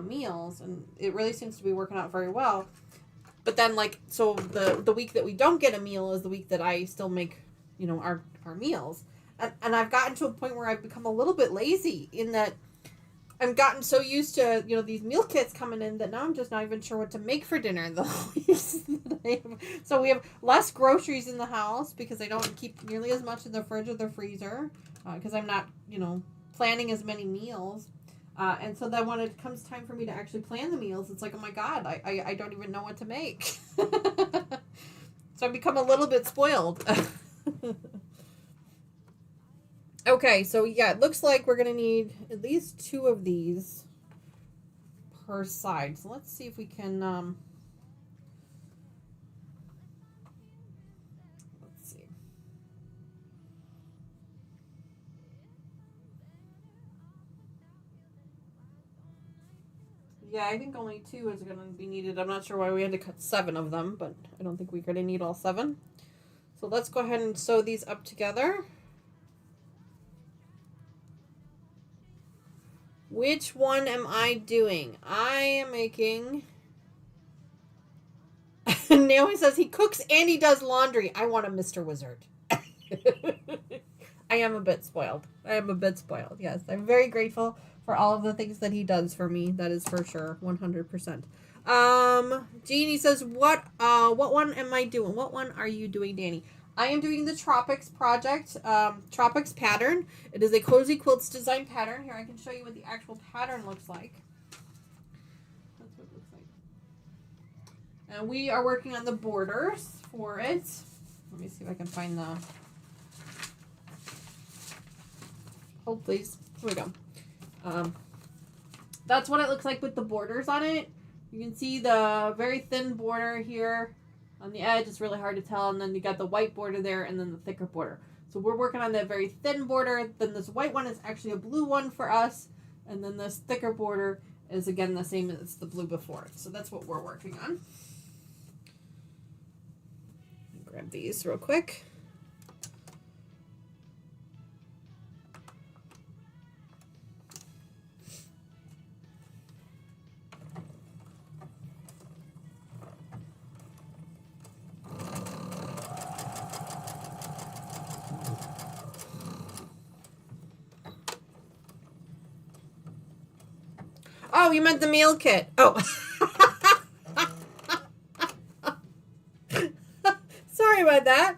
meals, and it really seems to be working out very well. But then, so the week that we don't get a meal is the week that I still make, our meals. And I've gotten to a point where I've become a little bit lazy in that I've gotten so used to, these meal kits coming in that now I'm just not even sure what to make for dinner the weeks that I have. So we have less groceries in the house because I don't keep nearly as much in the fridge or the freezer because I'm not, planning as many meals. And so then when it comes time for me to actually plan the meals, it's like, oh my God, I don't even know what to make. So I've become a little bit spoiled. Okay, so yeah, it looks like we're going to need at least 2 of these per side. So let's see if we can, let's see. Yeah, I think only 2 is going to be needed. I'm not sure why we had to cut 7 of them, but I don't think we're going to need all 7. So let's go ahead and sew these up together. Which one am I doing? I am making... Naomi says he cooks and he does laundry. I want a Mr. Wizard. I am a bit spoiled. Yes, I'm very grateful for all of the things that he does for me. That is for sure. 100%. Jeannie says, what one am I doing? What one are you doing, Danny? I am doing the Tropics project, Tropics pattern. It is a Cozy Quilts design pattern. Here, I can show you what the actual pattern looks like. That's what it looks like. And we are working on the borders for it. Let me see if I can find the... Hold, please. Here we go. That's what it looks like with the borders on it. You can see the very thin border here. On the edge, it's really hard to tell, and then you got the white border there, and then the thicker border. So we're working on that very thin border. Then this white one is actually a blue one for us, and then this thicker border is again the same as the blue before. So that's what we're working on. Grab these real quick. Oh, you meant the meal kit. Oh. Sorry about that.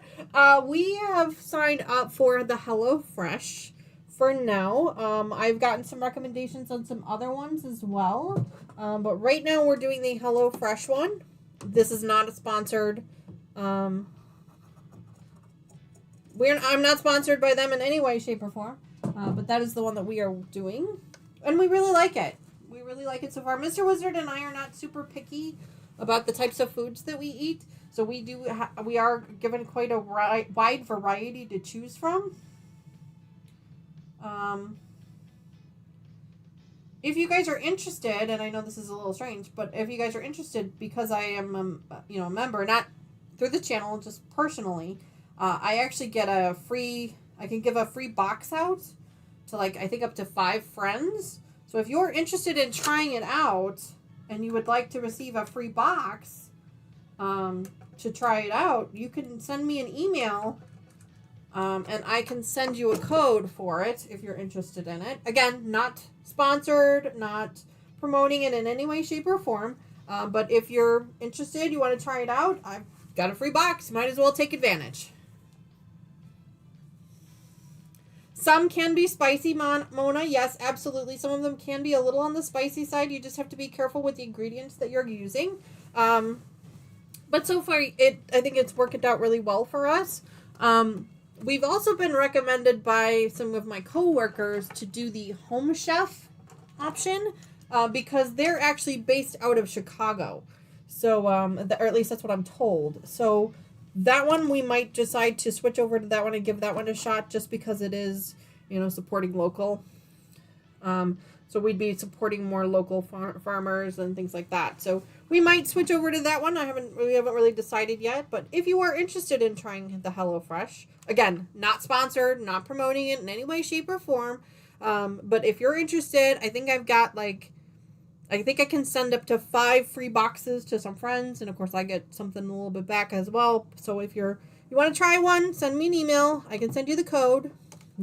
We have signed up for the HelloFresh for now. I've gotten some recommendations on some other ones as well. But right now we're doing the HelloFresh one. This is not a sponsored. I'm not sponsored by them in any way, shape, or form. But that is the one that we are doing. And we really like it. We really like it so far. Mr. Wizard and I are not super picky about the types of foods that we eat. So we are given quite a wide variety to choose from. If you guys are interested, and I know this is a little strange, but if you guys are interested, because I am a member, not through the channel, just personally, I actually get I can give a free box out to like, I think up to 5 friends. So if you're interested in trying it out and you would like to receive a free box to try it out, you can send me an email and I can send you a code for it if you're interested in it. Again, not sponsored, not promoting it in any way, shape, or form. But if you're interested, you want to try it out, I've got a free box. Might as well take advantage. Some can be spicy, Mona. Yes, absolutely. Some of them can be a little on the spicy side. You just have to be careful with the ingredients that you're using. But so far, I think it's worked out really well for us. We've also been recommended by some of my coworkers to do the home chef option because they're actually based out of Chicago. So, or at least that's what I'm told. So that one, we might decide to switch over to that one and give that one a shot just because it is, supporting local. So we'd be supporting more local farmers and things like that. So we might switch over to that one. We haven't really decided yet. But if you are interested in trying the HelloFresh, again, not sponsored, not promoting it in any way, shape, or form. But if you're interested, I think I think I can send up to 5 free boxes to some friends. And of course I get something a little bit back as well. So if you want to try one, send me an email. I can send you the code.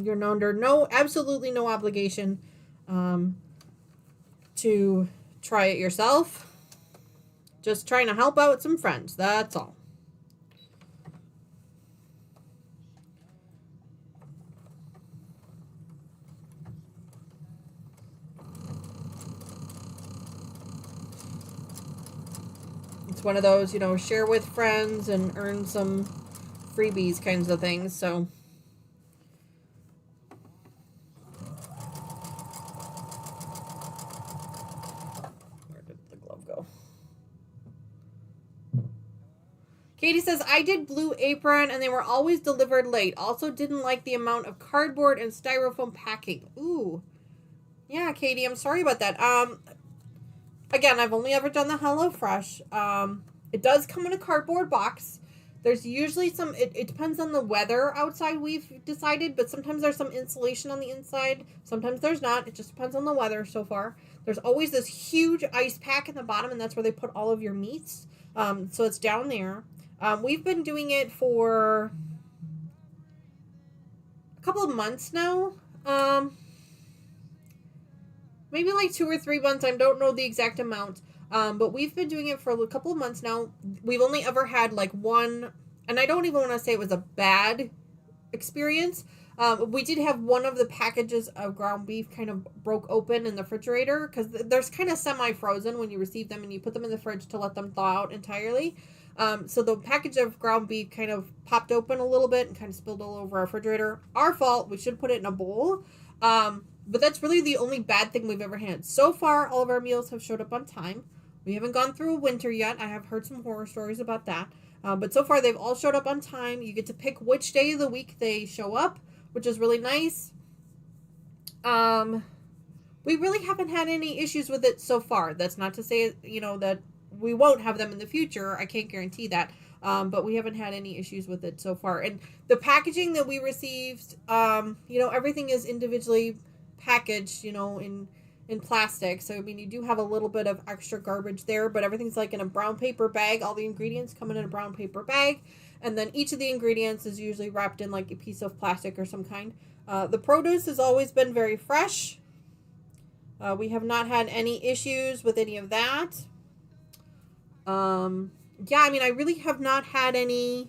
You're under absolutely no obligation to try it yourself. Just trying to help out some friends. That's all. It's one of those, share with friends and earn some freebies kinds of things. So Katie says, I did Blue Apron and they were always delivered late. Also didn't like the amount of cardboard and styrofoam packing. Ooh. Yeah, Katie, I'm sorry about that. Again, I've only ever done the HelloFresh. It does come in a cardboard box. There's usually it depends on the weather outside, we've decided, but sometimes there's some insulation on the inside. Sometimes there's not. It just depends on the weather so far. There's always this huge ice pack in the bottom, and that's where they put all of your meats. So it's down there. We've been doing it for a couple of months now. Maybe like 2 or 3 months. I don't know the exact amount. But we've been doing it for a couple of months now. We've only ever had like one, and I don't even want to say it was a bad experience. We did have one of the packages of ground beef kind of broke open in the refrigerator because there's kind of semi-frozen when you receive them and you put them in the fridge to let them thaw out entirely. So the package of ground beef kind of popped open a little bit and kind of spilled all over our refrigerator. Our fault. We should put it in a bowl. But that's really the only bad thing we've ever had. So far, all of our meals have showed up on time. We haven't gone through a winter yet. I have heard some horror stories about that. But so far, they've all showed up on time. You get to pick which day of the week they show up, which is really nice. We really haven't had any issues with it so far. That's not to say, that we won't have them in the future. I can't guarantee that. But we haven't had any issues with it so far. And the packaging that we received, everything is individually packaged, in plastic. So, you do have a little bit of extra garbage there, but everything's like in a brown paper bag. All the ingredients come in a brown paper bag. And then each of the ingredients is usually wrapped in like a piece of plastic or some kind. The produce has always been very fresh. We have not had any issues with any of that. I really have not had any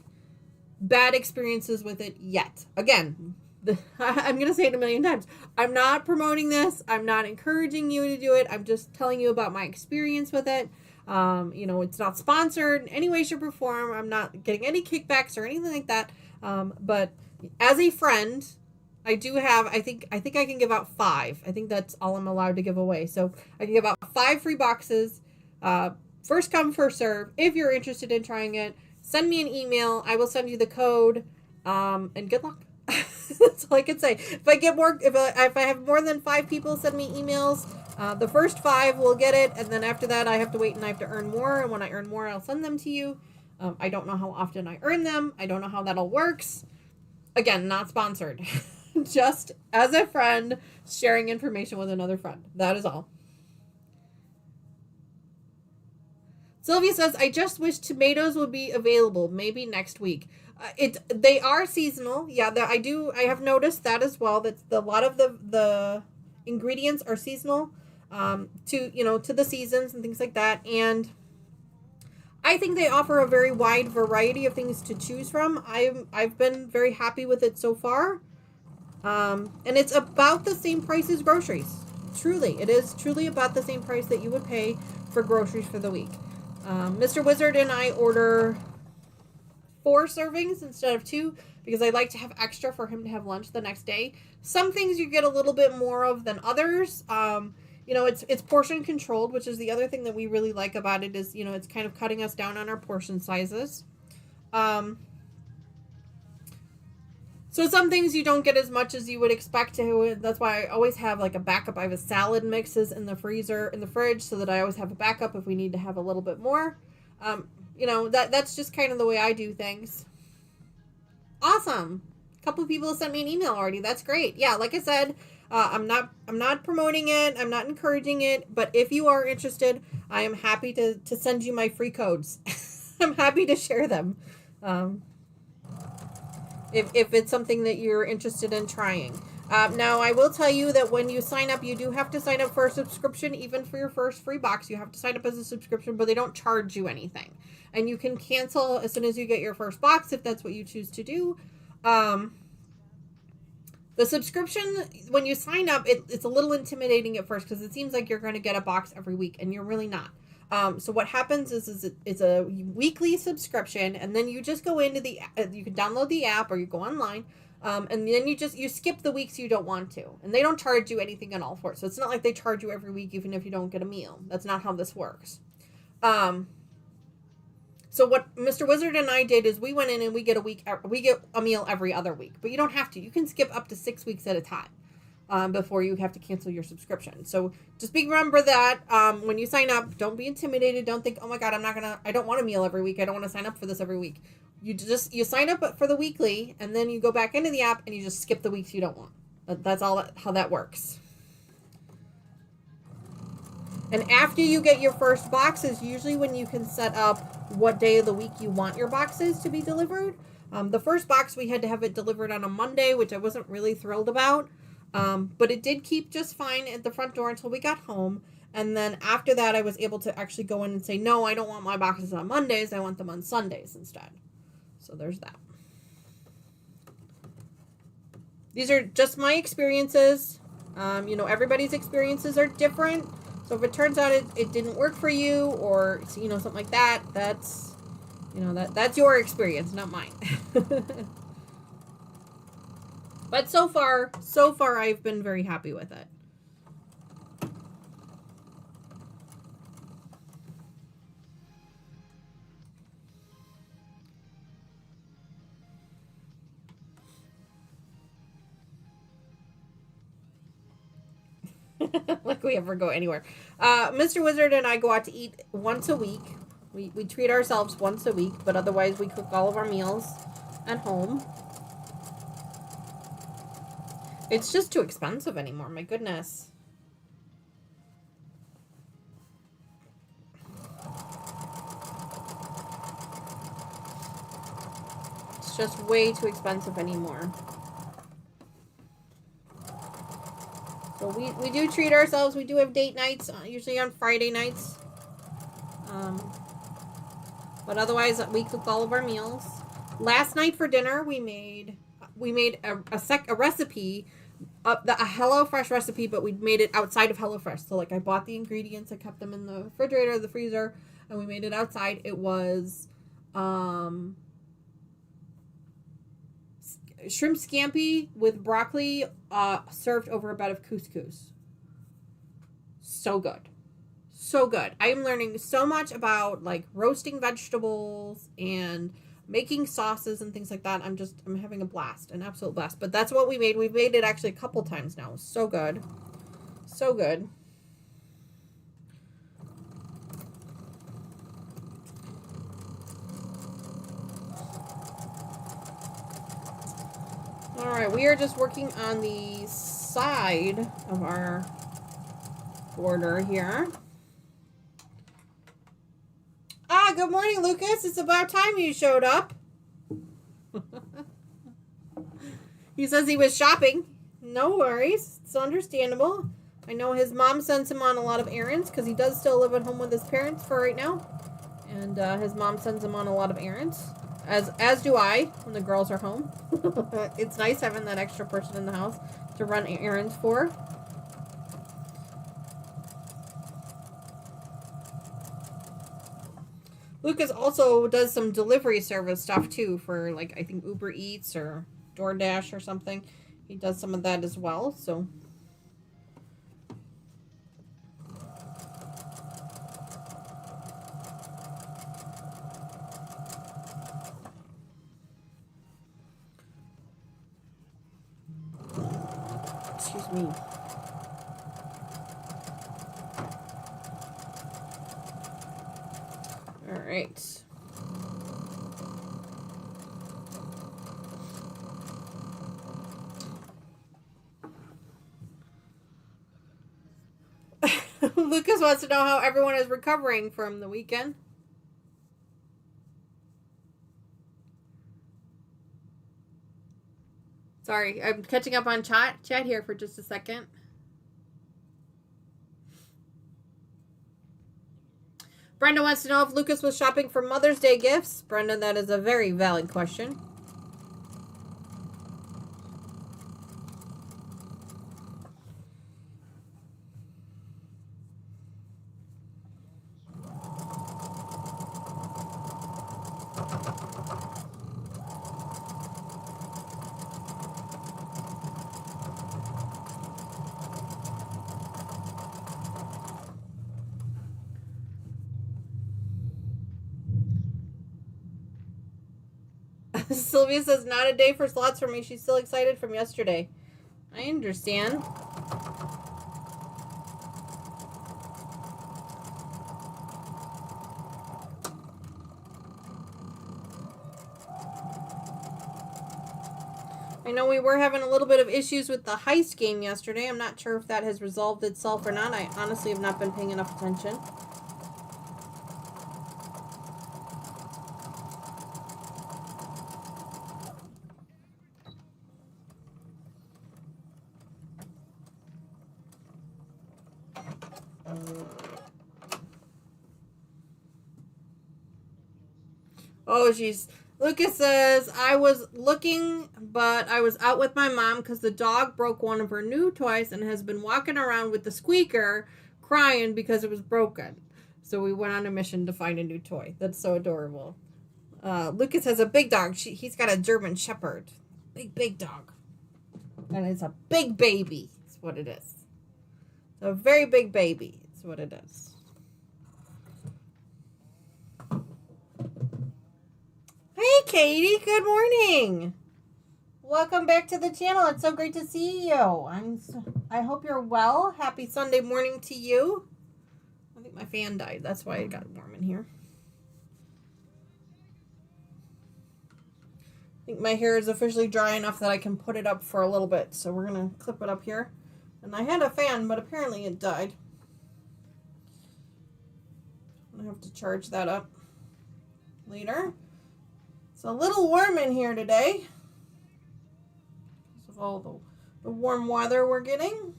bad experiences with it yet. Again, I'm going to say it a million times. I'm not promoting this. I'm not encouraging you to do it. I'm just telling you about my experience with it. It's not sponsored in any way, shape, or form. I'm not getting any kickbacks or anything like that. But as a friend, I do have, I think I can give out 5. I think that's all I'm allowed to give away. So I can give out 5 free boxes. First come, first serve. If you're interested in trying it, send me an email. I will send you the code. And good luck. That's all I can say. If I have more than 5 people send me emails, the first 5 will get it, and then after that I have to wait and I have to earn more. And when I earn more, I'll send them to you. I don't know how often I earn them. I don't know how that all works. Again, not sponsored. Just as a friend, sharing information with another friend. That is all. Sylvia says, I just wish tomatoes would be available. Maybe next week. They are seasonal. Yeah, I have noticed that as well. That a lot of the ingredients are seasonal, to the seasons and things like that. And I think they offer a very wide variety of things to choose from. I've been very happy with it so far. And it's about the same price as groceries. Truly, it is truly about the same price that you would pay for groceries for the week. Mr. Wizard and I order 4 servings instead of 2 because I like to have extra for him to have lunch the next day. Some things you get a little bit more of than others. It's portion controlled, which is the other thing that we really like about it is, it's kind of cutting us down on our portion sizes. So some things you don't get as much as you would expect to. That's why I always have like a backup. I have a salad mixes in the fridge, so that I always have a backup if we need to have a little bit more. That's just kind of the way I do things. Awesome. A couple of people sent me an email already. That's great. Yeah, like I said, I'm not promoting it. I'm not encouraging it. But if you are interested, I am happy to send you my free codes. I'm happy to share them. If it's something that you're interested in trying. Now, I will tell you that when you sign up, you do have to sign up for a subscription. Even for your first free box, you have to sign up as a subscription, but they don't charge you anything. And you can cancel as soon as you get your first box if that's what you choose to do. The subscription, when you sign up, it's a little intimidating at first because it seems like you're going to get a box every week, and you're really not. So what happens is it's a weekly subscription, and then you just go into you can download the app or you go online, and then you skip the weeks you don't want to, and they don't charge you anything at all for it. So it's not like they charge you every week even if you don't get a meal. That's not how this works. So what Mr. Wizard and I did is we went in and we get a meal every other week, but you don't have to. You can skip up to 6 weeks at a time. Before you have to cancel your subscription. So just remember that when you sign up, don't be intimidated. Don't think, oh my God, I don't want a meal every week. I don't want to sign up for this every week. You sign up for the weekly, and then you go back into the app and you just skip the weeks you don't want. That's how that works. And after you get your first box is usually when you can set up what day of the week you want your boxes to be delivered. The first box, we had to have it delivered on a Monday, which I wasn't really thrilled about. But it did keep just fine at the front door until we got home. And then after that, I was able to actually go in and say, no, I don't want my boxes on Mondays. I want them on Sundays instead. So there's that. These are just my experiences. Everybody's experiences are different. So if it turns out it didn't work for you or, something like that, that's your experience, not mine. But so far, I've been very happy with it. Like we ever go anywhere. Mr. Wizard and I go out to eat once a week. We treat ourselves once a week, but otherwise we cook all of our meals at home. It's just too expensive anymore, my goodness. It's just way too expensive anymore. So we do treat ourselves. We do have date nights, usually on Friday nights. But otherwise, we cook all of our meals. Last night for dinner, we made a recipe, a HelloFresh recipe, but we made it outside of HelloFresh. So, I bought the ingredients, I kept them in the refrigerator, the freezer, and we made it outside. It was shrimp scampi with broccoli served over a bed of couscous. So good. So good. I am learning so much about roasting vegetables and making sauces and things like that. I'm having a blast, an absolute blast. But that's what we made. We've made it actually a couple times now. So good. So good. Alright, we are just working on the side of our border here. Ah, good morning, Lucas. It's about time you showed up. He says he was shopping. No worries. It's understandable. I know his mom sends him on a lot of errands because he does still live at home with his parents for right now. And his mom sends him on a lot of errands. As do I when the girls are home. It's nice having that extra person in the house to run errands for. Lucas also does some delivery service stuff too for, like, I think Uber Eats or DoorDash or something. He does some of that as well, so. Excuse me. All right. Lucas wants to know how everyone is recovering from the weekend. Sorry, I'm catching up on chat here for just a second. Brenda wants to know if Lucas was shopping for Mother's Day gifts. Brenda, that is a very valid question. Sylvia says, not a day for slots for me. She's still excited from yesterday. I understand. I know we were having a little bit of issues with the heist game yesterday. I'm not sure if that has resolved itself or not. I honestly have not been paying enough attention. Oh, jeez. Lucas says, I was looking, but I was out with my mom because the dog broke one of her new toys and has been walking around with the squeaker crying because it was broken. So we went on a mission to find a new toy. That's so adorable. Lucas has a big dog. He's got a German Shepherd. Big dog. And it's a big baby. That's what it is. It's a very big baby. That's what it is. Hey, Katie. Good morning. Welcome back to the channel. It's so great to see you. I hope you're well. Happy Sunday morning to you. I think my fan died. That's why it got warm in here. I think my hair is officially dry enough that I can put it up for a little bit. So we're going to clip it up here. And I had a fan, but apparently it died. I'm going to have to charge that up later. It's a little warm in here today because of all the warm weather we're getting.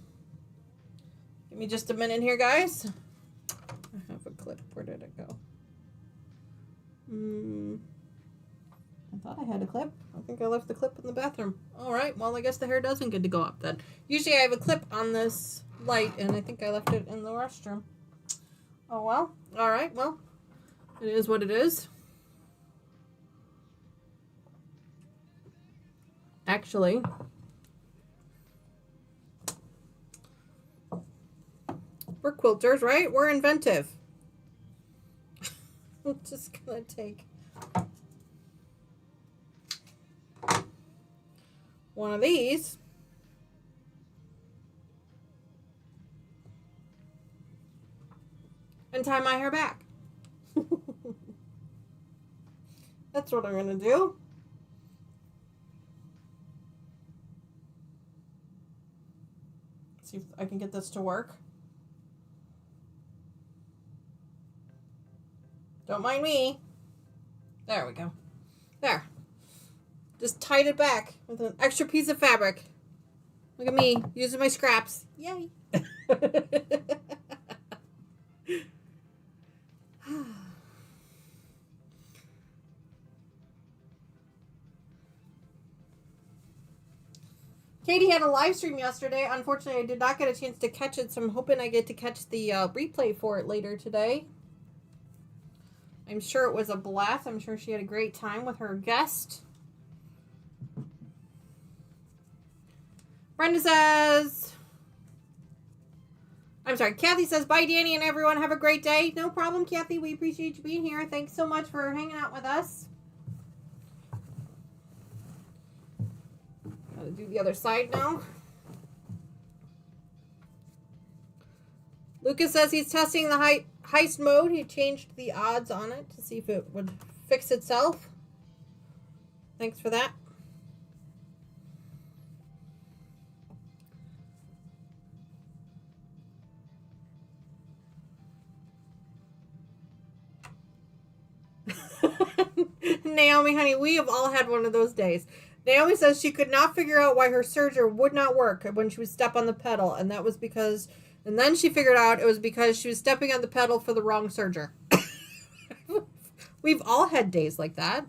Give me just a minute here, guys. I have a clip. Where did it go? I thought I had a clip. I think I left the clip in the bathroom. All right. Well, I guess the hair doesn't get to go up then. Usually I have a clip on this light, and I think I left it in the restroom. Oh, well. All right. Well, it is what it is. Actually, we're quilters, right? We're inventive. I'm just gonna take one of these and tie my hair back. That's what I'm gonna do. See if I can get this to work. Don't mind me. There we go. There. Just tied it back with an extra piece of fabric. Look at me, using my scraps. Yay. Katie had a live stream yesterday. Unfortunately, I did not get a chance to catch it, so I'm hoping I get to catch the replay for it later today. I'm sure it was a blast. I'm sure she had a great time with her guest. Brenda says... I'm sorry, Kathy says, bye, Danny and everyone. Have a great day. No problem, Kathy. We appreciate you being here. Thanks so much for hanging out with us. Gotta do the other side now. Lucas says he's testing the heist mode. He changed the odds on it to see if it would fix itself. Thanks for that. Naomi, honey, we have all had one of those days. Naomi says she could not figure out why her serger would not work when she would step on the pedal, and that was because, and then she figured out it was because she was stepping on the pedal for the wrong serger. We've all had days like that.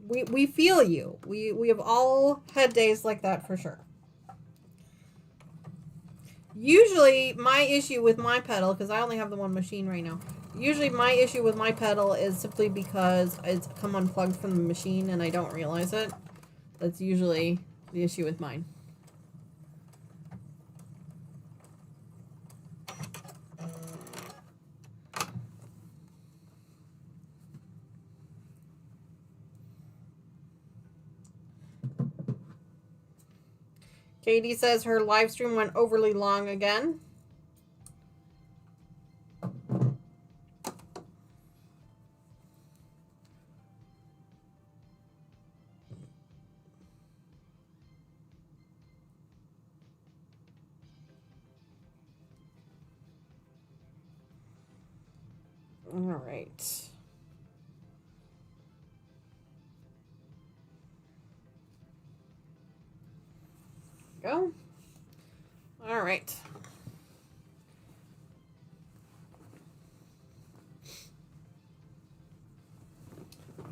We feel you. We have all had days like that for sure. Usually, my issue with my pedal, because I only have the one machine right now, usually my issue with my pedal is simply because it's come unplugged from the machine and I don't realize it. That's usually the issue with mine. Katie says her live stream went overly long again. All right. Go. All right.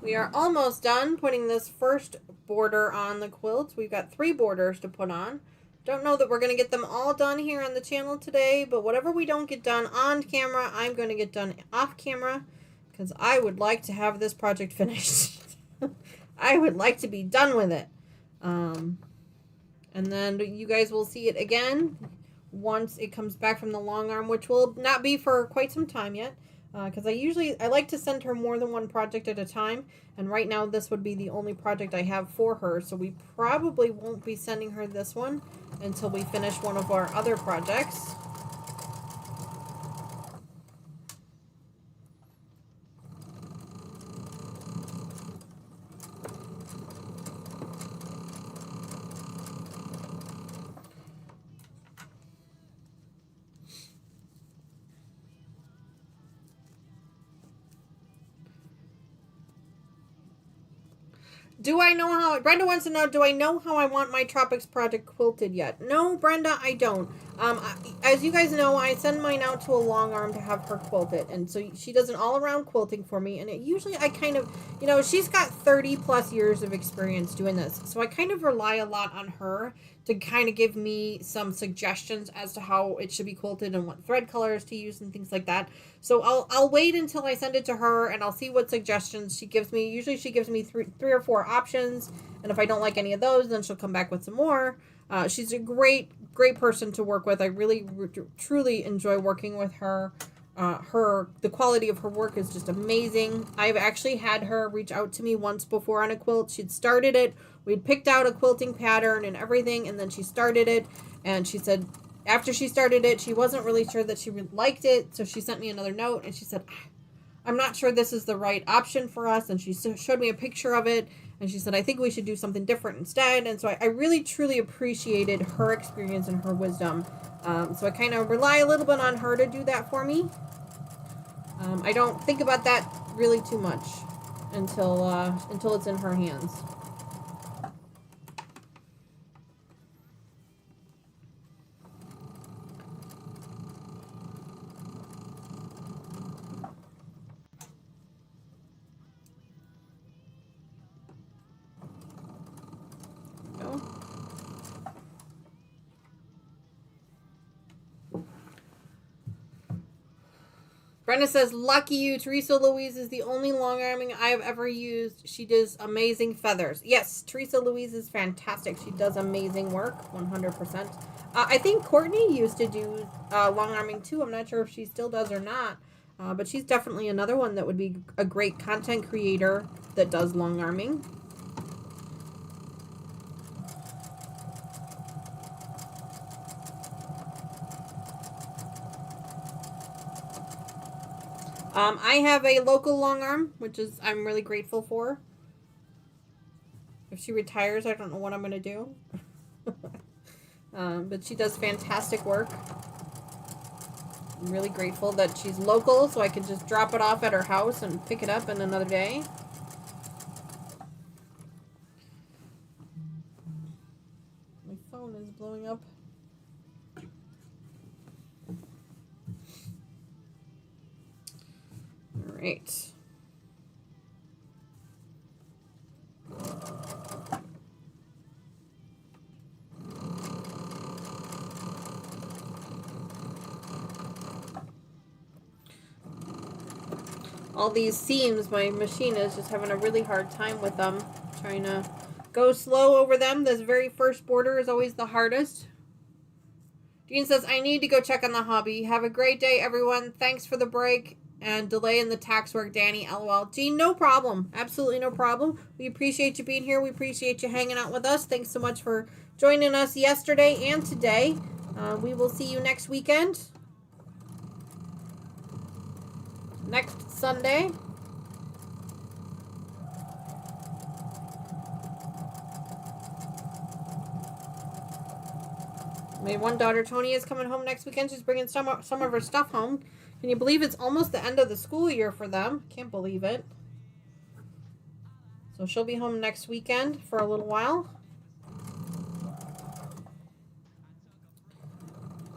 We are almost done putting this first border on the quilt. We've got 3 borders to put on. Don't know that we're going to get them all done here on the channel today, but whatever we don't get done on camera, I'm going to get done off camera because I would like to have this project finished. I would like to be done with it. And then you guys will see it again once it comes back from the long arm, which will not be for quite some time yet. Because I like to send her more than one project at a time, and right now this would be the only project I have for her, so we probably won't be sending her this one until we finish one of our other projects. Do I know how... Brenda wants to know, do I know how I want my Tropics project quilted yet? No, Brenda, I don't. As you guys know, I send mine out to a long arm to have her quilt it. And so she does an all-around quilting for me. And it usually I kind of... You know, she's got 30 plus years of experience doing this. So I kind of rely a lot on her to kind of give me some suggestions as to how it should be quilted and what thread colors to use and things like that. So I'll wait until I send it to her and I'll see what suggestions she gives me. Usually she gives me three or four options, and if I don't like any of those, then she'll come back with some more. She's a great person to work with. I really truly enjoy working with her. The quality of her work is just amazing. I've actually had her reach out to me once before on a quilt. She'd started it. We'd picked out a quilting pattern and everything, and then she started it, and she said after she started it, she wasn't really sure that she liked it, so she sent me another note, and she said, I'm not sure this is the right option for us, and she showed me a picture of it, And she said, I think we should do something different instead. And so I really, truly appreciated her experience and her wisdom. So I kind of rely a little bit on her to do that for me. I don't think about that really too much until it's in her hands. Brenda says, lucky you. Teresa Louise is the only long arming I have ever used. She does amazing feathers. Yes, Teresa Louise is fantastic. She does amazing work, 100%. I think Courtney used to do long arming too. I'm not sure if she still does or not. But she's definitely another one that would be a great content creator that does long arming. I have a local long arm, which is I'm really grateful for. If she retires, I don't know what I'm going to do. But she does fantastic work. I'm really grateful that she's local, so I can just drop it off at her house and pick it up in another day. My phone is blowing up. All right. All these seams, my machine is just having a really hard time with them. Trying to go slow over them. This very first border is always the hardest. Jean says, I need to go check on the hobby. Have a great day, everyone. Thanks for the break and delay in the tax work, Danny. LOL. Jean, no problem. Absolutely no problem. We appreciate you being here. We appreciate you hanging out with us. Thanks so much for joining us yesterday and today. We will see you next weekend. Next Sunday. My one daughter, Tony, is coming home next weekend. She's bringing some of her stuff home. Can you believe it's almost the end of the school year for them? Can't believe it. So she'll be home next weekend for a little while.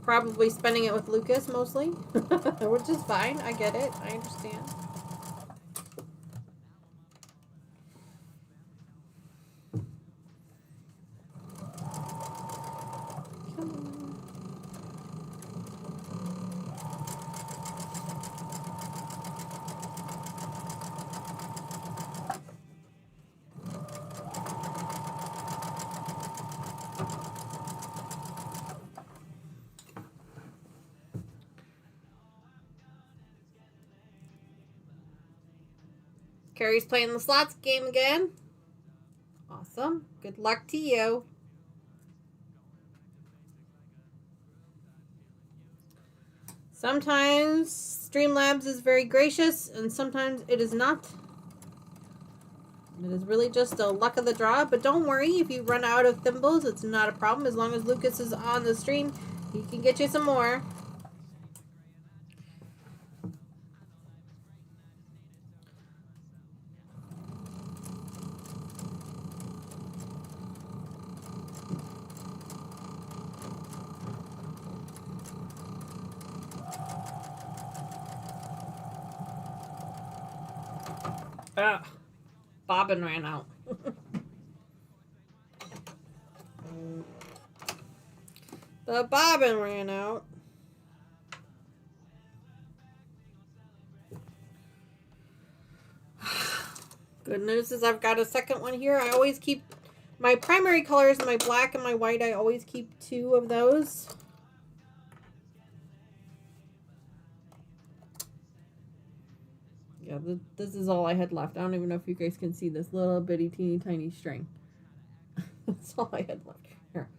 Probably spending it with Lucas mostly, which is fine. I get it. I understand. Carrie's playing the slots game again. Awesome. Good luck to you. Sometimes Streamlabs is very gracious, and sometimes it is not. It is really just a luck of the draw, but don't worry if you run out of thimbles. It's not a problem. As long as Lucas is on the stream, he can get you some more. Ah, bobbin ran out. The bobbin ran out. Good news is I've got a second one here. I always keep my primary colors, my black and my white. I always keep 2 of those. Yeah, this is all I had left. I don't even know if you guys can see this little bitty teeny tiny string. That's all I had left. Here.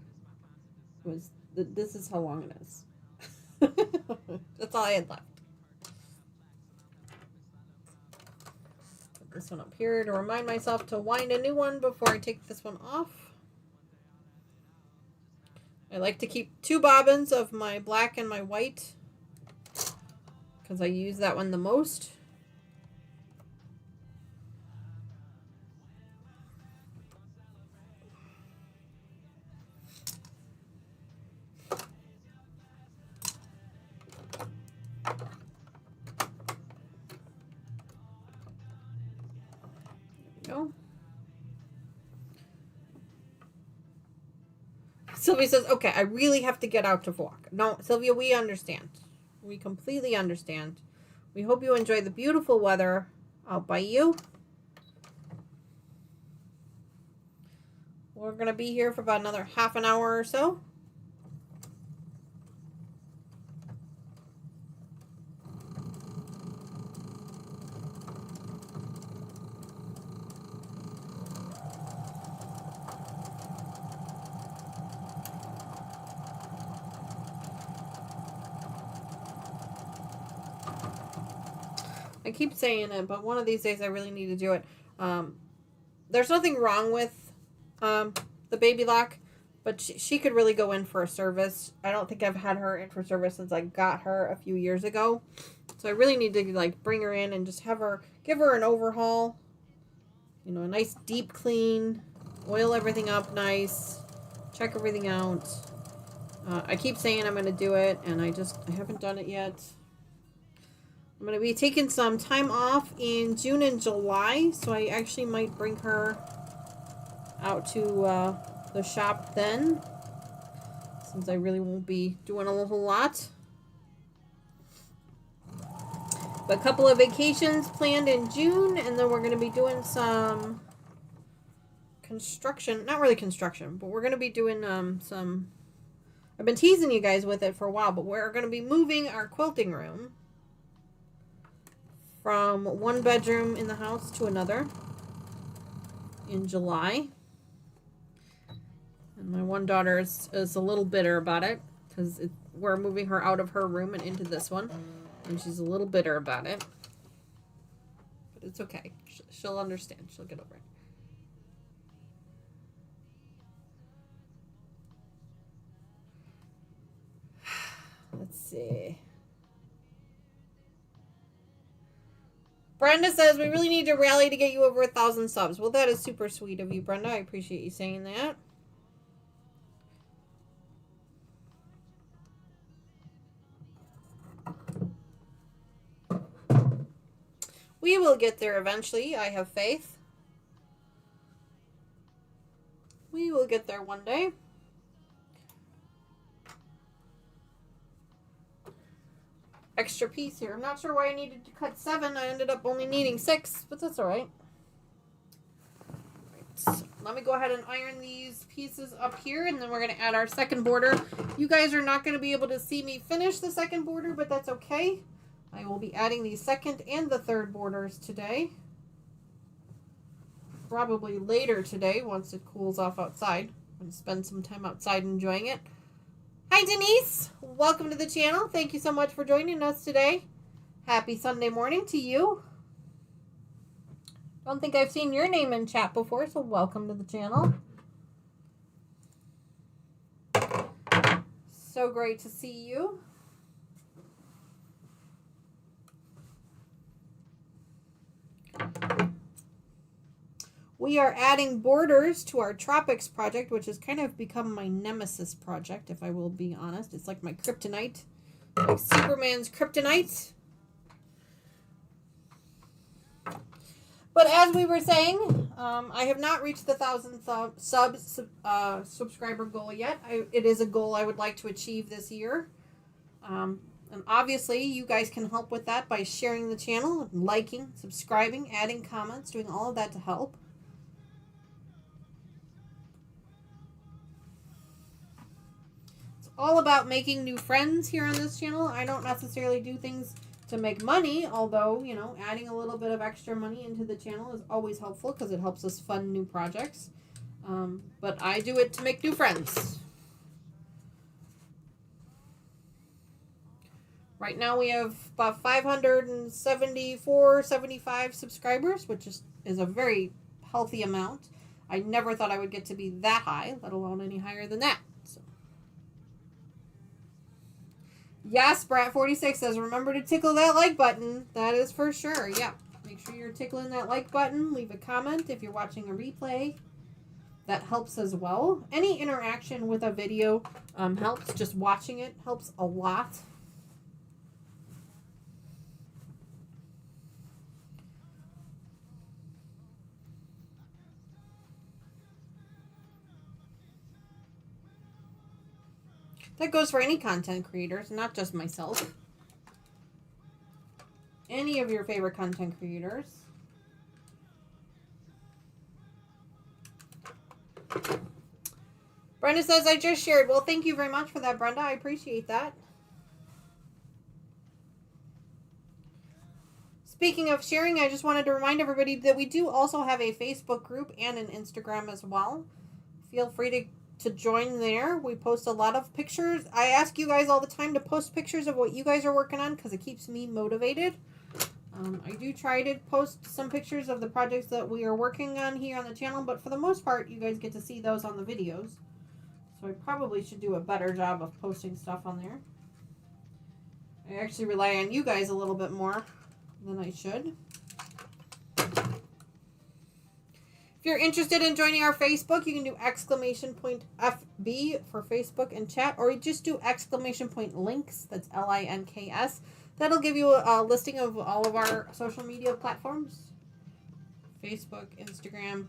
This is how long it is. That's all I had left. this one up here to remind myself to wind a new one before I take this one off. I like to keep 2 bobbins of my black and my white because I use that one the most. Go. Sylvia says, okay, I really have to get out to walk. No, Sylvia, we understand. We completely understand. We hope you enjoy the beautiful weather out by you. We're going to be here for about another half an hour or so. I keep saying it, but one of these days I really need to do it. There's nothing wrong with the baby lock, but she could really go in for a service. I don't think I've had her in for service since I got her a few years ago. So I really need to like bring her in and just give her an overhaul. You know, a nice deep clean, oil everything up nice, check everything out. I keep saying I'm going to do it, and I haven't done it yet. I'm going to be taking some time off in June and July, so I actually might bring her out to the shop then, since I really won't be doing a whole lot. But a couple of vacations planned in June, and then we're going to be doing some construction. Not really construction, but we're going to be doing some... I've been teasing you guys with it for a while, but we're going to be moving our quilting room from one bedroom in the house to another in July. And my one daughter is a little bitter about it because we're moving her out of her room and into this one. And she's a little bitter about it. But it's okay. She'll understand. She'll get over it. Let's see. Brenda says, we really need to rally to get you over 1,000 subs. Well, that is super sweet of you, Brenda. I appreciate you saying that. We will get there eventually. I have faith. We will get there one day. Extra piece here. I'm not sure why I needed to cut 7. I ended up only needing 6, but that's all right. Right. Let me go ahead and iron these pieces up here, and then we're going to add our second border. You guys are not going to be able to see me finish the second border, but that's okay. I will be adding the second and the third borders today. Probably later today once it cools off outside. I'm going to spend some time outside enjoying it. Hi, Denise. Welcome to the channel. Thank you so much for joining us today. Happy Sunday morning to you. Don't think I've seen your name in chat before, so welcome to the channel. So great to see you. We are adding borders to our Tropics project, which has kind of become my nemesis project, if I will be honest. It's like my kryptonite, like Superman's kryptonite. But as we were saying, I have not reached the 1,000 subscriber goal yet. It is a goal I would like to achieve this year. And obviously, you guys can help with that by sharing the channel, liking, subscribing, adding comments, doing all of that to help. All about making new friends here on this channel. I don't necessarily do things to make money, although, you know, adding a little bit of extra money into the channel is always helpful because it helps us fund new projects. But I do it to make new friends. Right now we have about 574, 75 subscribers, which is a very healthy amount. I never thought I would get to be that high, let alone any higher than that. So. Yes, Brat46 says, remember to tickle that like button. That is for sure. Yeah. Make sure you're tickling that like button. Leave a comment if you're watching a replay. That helps as well. Any interaction with a video helps. Just watching it helps a lot. That goes for any content creators, not just myself. Any of your favorite content creators. Brenda says, I just shared. Well, thank you very much for that, Brenda. I appreciate that. Speaking of sharing, I just wanted to remind everybody that we do also have a Facebook group and an Instagram as well. Feel free to join there. We post a lot of pictures. I ask you guys all the time to post pictures of what you guys are working on because it keeps me motivated. I do try to post some pictures of the projects that we are working on here on the channel, but for the most part, you guys get to see those on the videos. So I probably should do a better job of posting stuff on there. I actually rely on you guys a little bit more than I should. If you're interested in joining our Facebook, you can do !FB for Facebook and chat, or you just do !links, that's LINKS. That'll give you a listing of all of our social media platforms. Facebook, Instagram.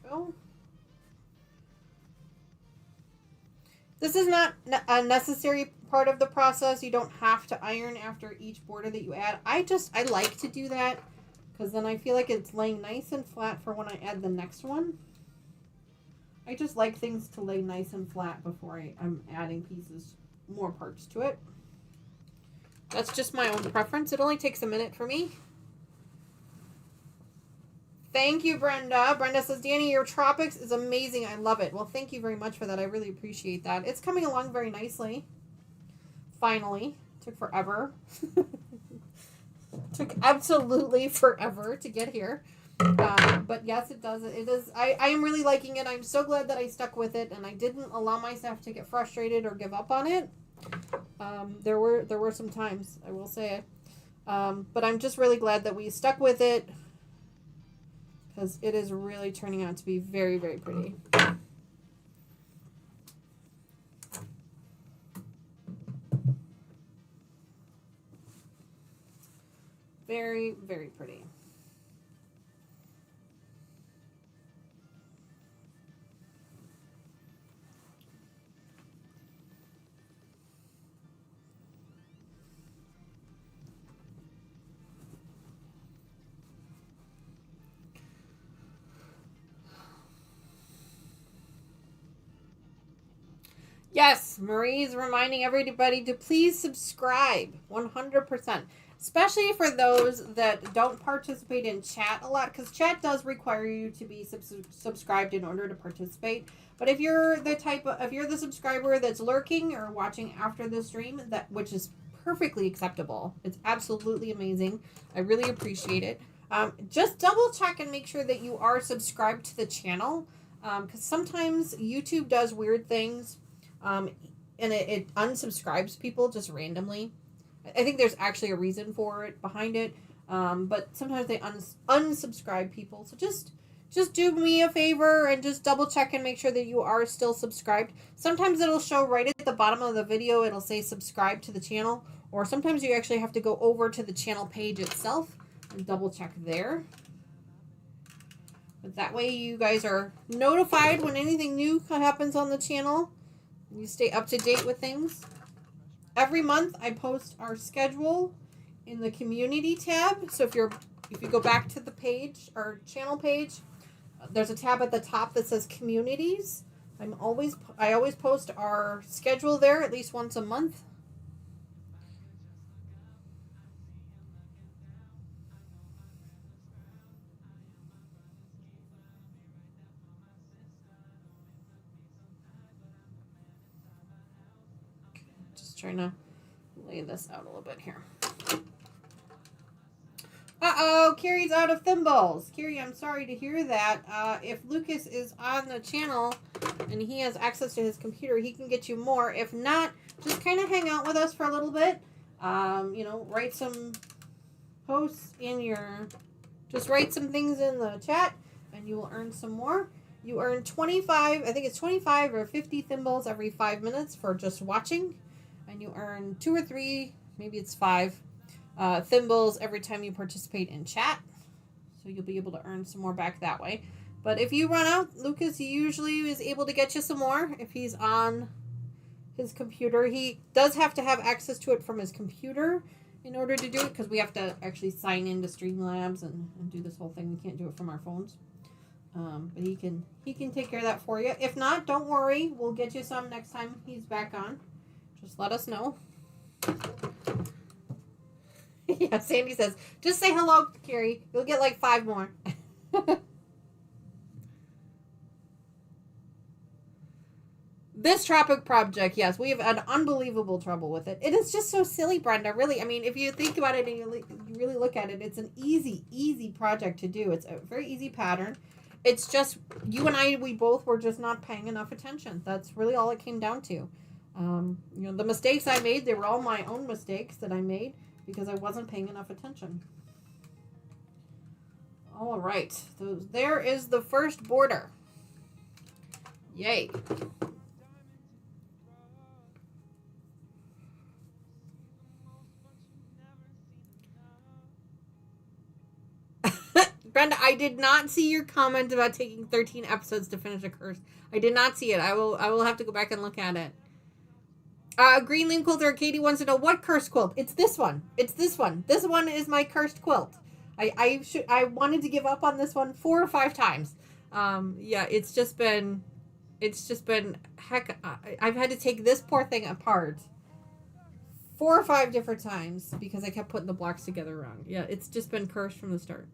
Go. This is not a necessary part of the process. You don't have to iron after each border that you add. I like to do that because then I feel like it's laying nice and flat for when I add the next one. I just like things to lay nice and flat before I'm adding pieces, more parts to it. That's just my own preference. It only takes a minute for me. Thank you, Brenda. Brenda says, Danny, your Tropics is amazing. I love it. Well, thank you very much for that. I really appreciate that. It's coming along very nicely. Finally. Took forever. Took absolutely forever to get here. But yes, it does. It is. I am really liking it. I'm so glad that I stuck with it and I didn't allow myself to get frustrated or give up on it. There were some times, I will say. But I'm just really glad that we stuck with it. Because it is really turning out to be very, very pretty. Very, very pretty. Yes, Marie's reminding everybody to please subscribe 100%. Especially for those that don't participate in chat a lot, because chat does require you to be subscribed in order to participate. But if you're the subscriber that's lurking or watching after the stream, which is perfectly acceptable. It's absolutely amazing. I really appreciate it. Just double check and make sure that you are subscribed to the channel, because sometimes YouTube does weird things. And it unsubscribes people just randomly. I think there's actually a reason for it behind it. But sometimes they unsubscribe people. So just do me a favor and just double check and make sure that you are still subscribed. Sometimes it'll show right at the bottom of the video. It'll say subscribe to the channel. Or sometimes you actually have to go over to the channel page itself and double check there. But that way you guys are notified when anything new happens on the channel. You stay up to date with things. Every month I post our schedule in the community tab. So if you go back to the page, our channel page, there's a tab at the top that says communities. I always post our schedule there at least once a month. trying to lay this out a little bit here. Uh-oh, Carrie's out of thimbles. Carrie, I'm sorry to hear that. If Lucas is on the channel and he has access to his computer, he can get you more. If not, just kind of hang out with us for a little bit. You know, write some posts in your... Just write some things in the chat and you will earn some more. You earn 25, I think it's 25 or 50 thimbles every 5 minutes for just watching. And you earn 2 or 3, maybe it's 5, thimbles every time you participate in chat. So you'll be able to earn some more back that way. But if you run out, Lucas usually is able to get you some more if he's on his computer. He does have to have access to it from his computer in order to do it, because we have to actually sign into Streamlabs and do this whole thing. We can't do it from our phones. But he can take care of that for you. If not, don't worry. We'll get you some next time he's back on. Just let us know. Yeah, Sandy says, just say hello, Carrie. You'll get like 5 more. This Tropic project, yes, we have had unbelievable trouble with it. It is just so silly, Brenda, really. I mean, if you think about it and you really look at it, it's an easy project to do. It's a very easy pattern. It's just, you and I, we both were just not paying enough attention. That's really all it came down to. You know, the mistakes I made, they were all my own mistakes that I made because I wasn't paying enough attention. All right, so there is the first border. Yay. Brenda, I did not see your comment about taking 13 episodes to finish a curse. I did not see it. I will have to go back and look at it. Green Lean Quilter Katie wants to know what cursed quilt. It's this one. It's this one. This one is my cursed quilt. I wanted to give up on this one 4 or 5 times. Yeah, it's just been heck. I've had to take this poor thing apart 4 or 5 different times because I kept putting the blocks together wrong. Yeah, it's just been cursed from the start.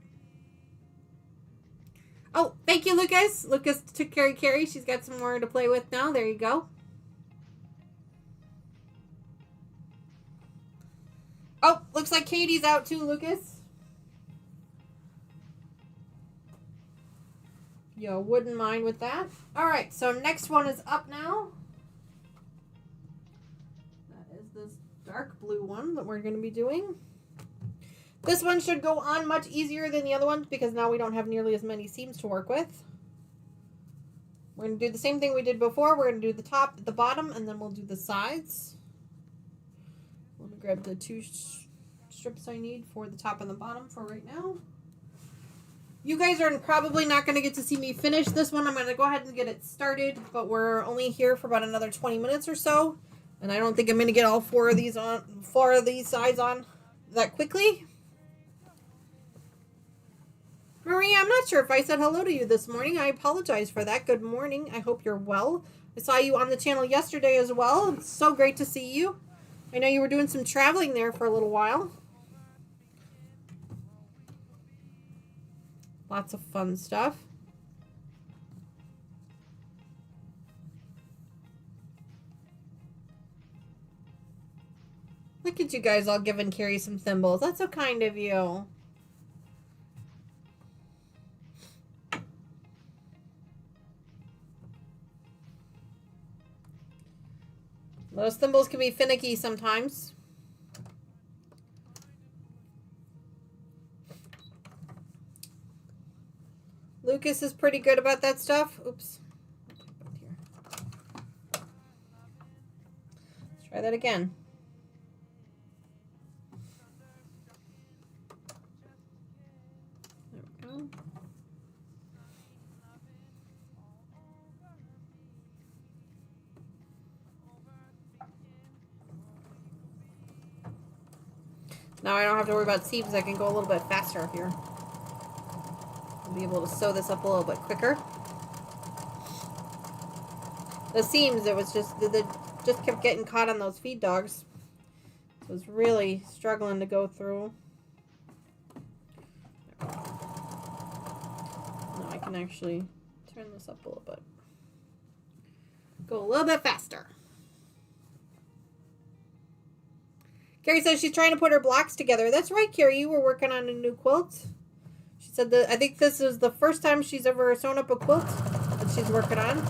Oh, thank you, Lucas. Lucas took care of Carrie. She's got some more to play with now. There you go. Oh, looks like Katie's out too, Lucas. You wouldn't mind with that. All right, so next one is up now. That is this dark blue one that we're going to be doing. This one should go on much easier than the other ones because now we don't have nearly as many seams to work with. We're going to do the same thing we did before. We're going to do the top, the bottom, and then we'll do the sides. Let me grab the 2 strips I need for the top and the bottom for right now. You guys are probably not going to get to see me finish this one. I'm going to go ahead and get it started, but we're only here for about another 20 minutes or so. And I don't think I'm going to get all 4 of these sides on that quickly. Maria, I'm not sure if I said hello to you this morning. I apologize for that. Good morning. I hope you're well. I saw you on the channel yesterday as well. It's so great to see you. I know you were doing some traveling there for a little while. Lots of fun stuff. Look at you guys all giving Carrie some thimbles. That's so kind of you. Those thimbles can be finicky sometimes. Lucas is pretty good about that stuff. Oops. Let's try that again. There we go. Now I don't have to worry about seams. I can go a little bit faster here. I'll be able to sew this up a little bit quicker. The seams, it was just, they just kept getting caught on those feed dogs. So I was really struggling to go through. Now I can actually turn this up a little bit. Go a little bit faster. Carrie says she's trying to put her blocks together. That's right, Carrie. You were working on a new quilt. She said that I think this is the first time she's ever sewn up a quilt that she's working on.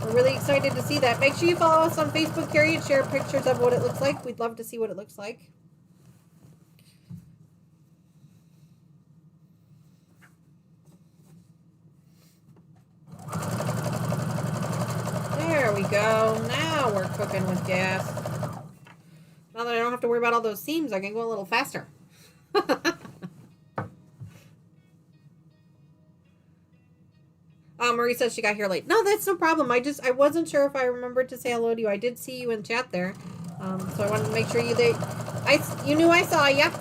We're really excited to see that. Make sure you follow us on Facebook, Carrie, and share pictures of what it looks like. We'd love to see what it looks like. There we go. Now we're cooking with gas. Now that I don't have to worry about all those seams, I can go a little faster. Marie says she got here late. No, that's no problem. I wasn't sure if I remembered to say hello to you. I did see you in chat there. So I wanted to make sure you knew I saw you.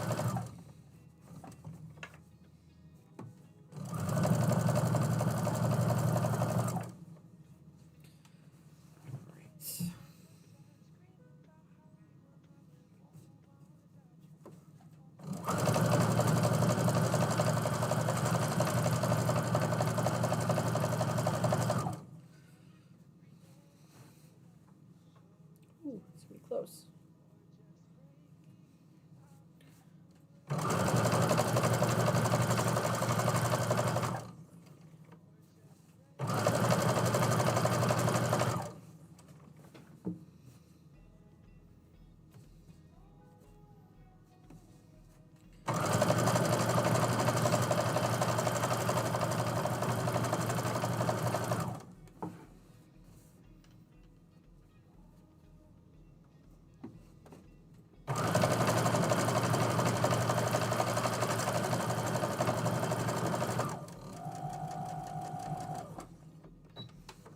Close.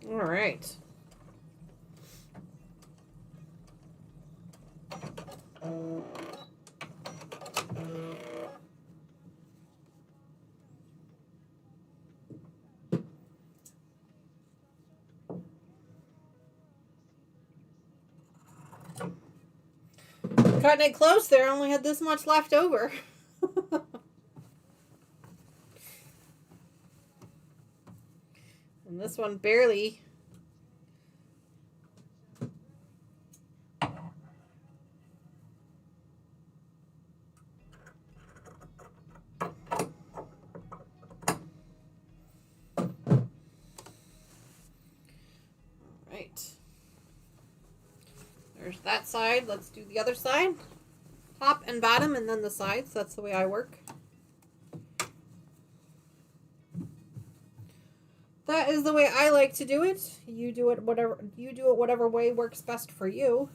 All right. Cutting it close there, only had this much left over. And this one barely. Right. There's that side. Let's do the other side. Top and bottom and then the sides. That's the way I work. That is the way I like to do it. You do it whatever way works best for you.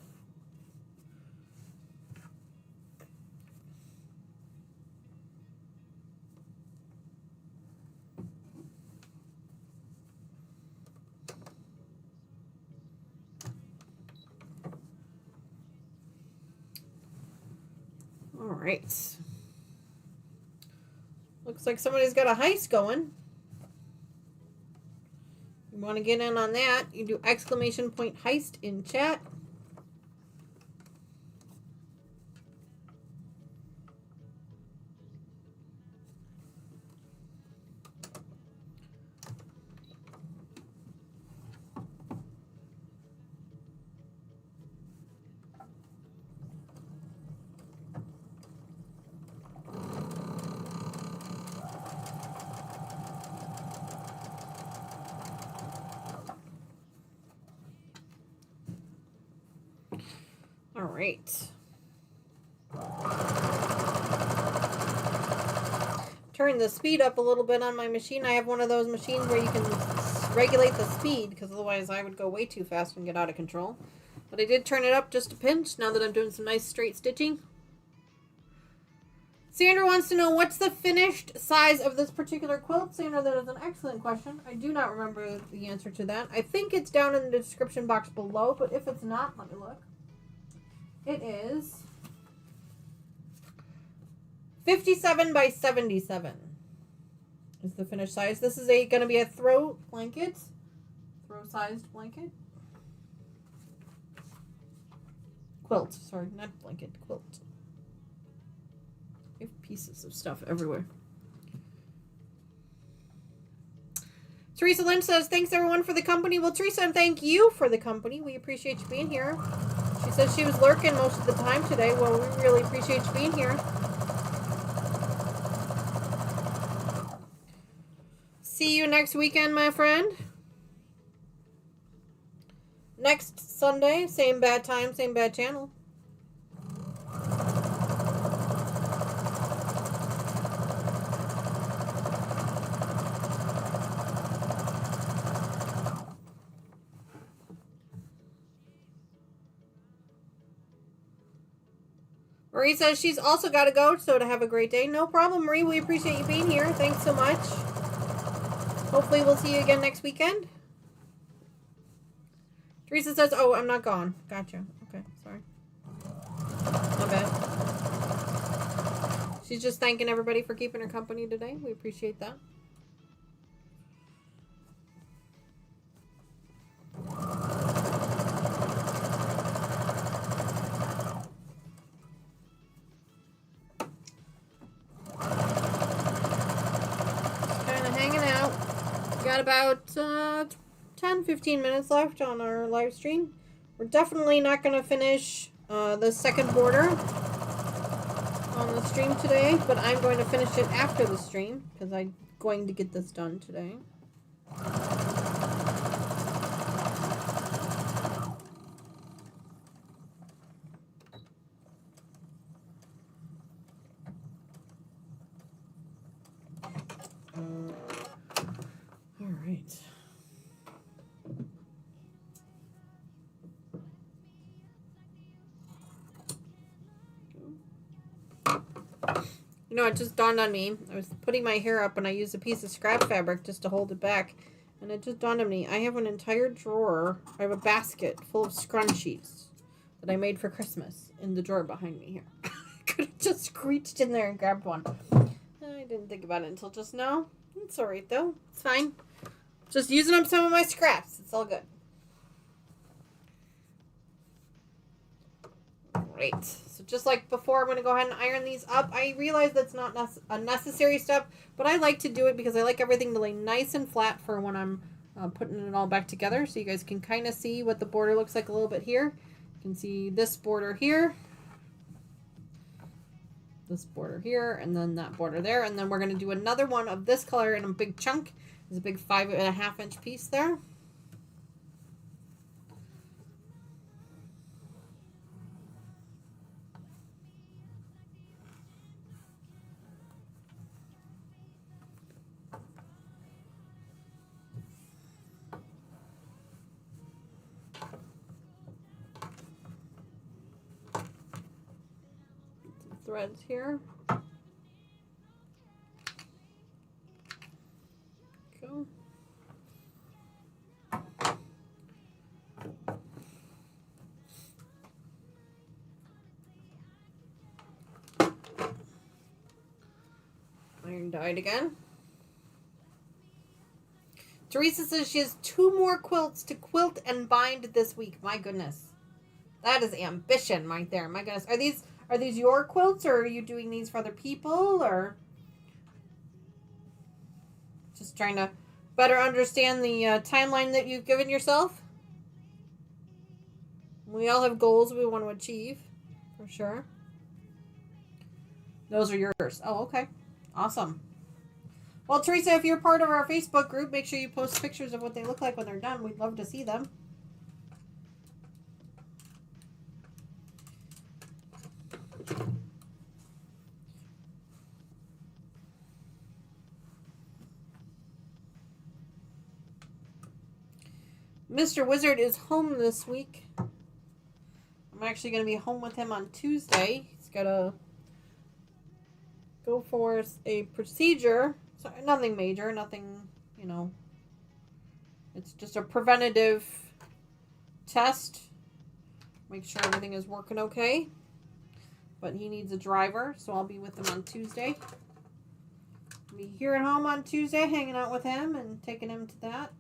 All right. Looks like somebody's got a heist going. You want to get in on that, you do exclamation point heist in chat. All right. Turn the speed up a little bit on my machine. I have one of those machines where you can regulate the speed, because otherwise I would go way too fast and get out of control. But I did turn it up just a pinch now that I'm doing some nice straight stitching. Sandra wants to know, what's the finished size of this particular quilt? Sandra, that is an excellent question. I do not remember the answer to that. I think it's down in the description box below, but if it's not, let me look. It is 57 by 77 is the finished size. This is going to be a throw blanket, throw-sized blanket. Quilt, sorry, not blanket, quilt. I have pieces of stuff everywhere. Teresa Lynch says, thanks everyone for the company. Well, Teresa, and thank you for the company. We appreciate you being here. She says she was lurking most of the time today. Well, we really appreciate you being here. See you next weekend, my friend. Next Sunday, same bad time, same bad channel. Marie says she's also got to go, so to have a great day. No problem, Marie. We appreciate you being here. Thanks so much. Hopefully we'll see you again next weekend. Teresa says, oh, I'm not gone. Gotcha. Okay, sorry. My bad. She's just thanking everybody for keeping her company today. We appreciate that. Got about 10-15 minutes left on our live stream. We're definitely not going to finish the second border on the stream today, but I'm going to finish it after the stream because I'm going to get this done today. You know, it just dawned on me. I was putting my hair up and I used a piece of scrap fabric just to hold it back. And it just dawned on me. I have an entire drawer. I have a basket full of scrunchies that I made for Christmas in the drawer behind me here. I could have just reached in there and grabbed one. I didn't think about it until just now. It's alright though. It's fine. Just using up some of my scraps. It's all good. Right. So just like before, I'm going to go ahead and iron these up. I realize that's not a necessary step, but I like to do it because I like everything to lay nice and flat for when I'm putting it all back together. So you guys can kind of see what the border looks like a little bit here. You can see this border here, this border here, and then that border there. And then we're going to do another one of this color in a big chunk. There's a big 5.5 inch piece there. Threads here. Go. Iron dyed again. Teresa says she has 2 more quilts to quilt and bind this week. My goodness. That is ambition right there. My goodness. Are these your quilts, or are you doing these for other people, or just trying to better understand the timeline that you've given yourself? We all have goals we want to achieve, for sure. Those are yours. Oh, okay. Awesome. Well, Teresa, if you're part of our Facebook group, make sure you post pictures of what they look like when they're done. We'd love to see them. Mr. Wizard is home this week. I'm actually going to be home with him on Tuesday. He's got to go for a procedure. So nothing major, nothing, you know. It's just a preventative test. Make sure everything is working okay. But he needs a driver, so I'll be with him on Tuesday. I'll be here at home on Tuesday, hanging out with him and taking him to that.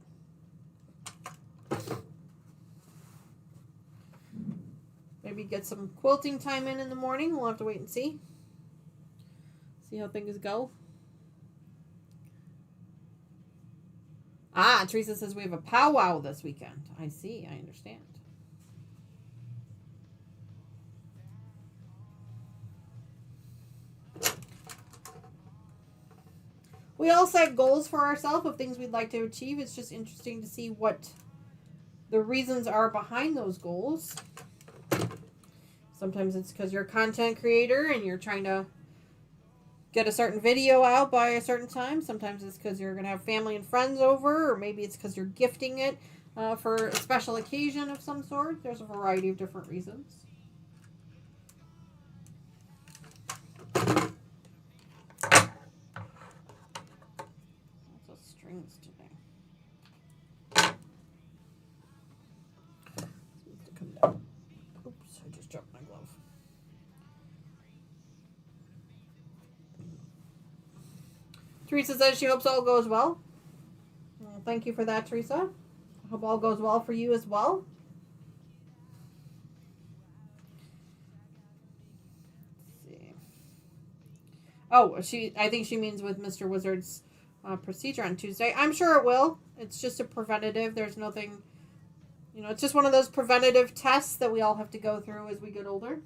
Maybe get some quilting time in the morning. We'll have to wait and see. See how things go. Ah, Teresa says we have a powwow this weekend. I see. I understand. We all set goals for ourselves of things we'd like to achieve. It's just interesting to see what the reasons are behind those goals. Sometimes it's because you're a content creator and you're trying to get a certain video out by a certain time. Sometimes it's because you're going to have family and friends over, or maybe it's because you're gifting it for a special occasion of some sort. There's a variety of different reasons. Lots of strings today. This needs to come down. Oops, I just dropped my glove. Teresa says she hopes all goes well. Well, thank you for that, Teresa. I hope all goes well for you as well. Let's see. Oh, I think she means with Mr. Wizard's procedure on Tuesday. I'm sure it will. It's just a preventative. There's nothing, it's just one of those preventative tests that we all have to go through as we get older.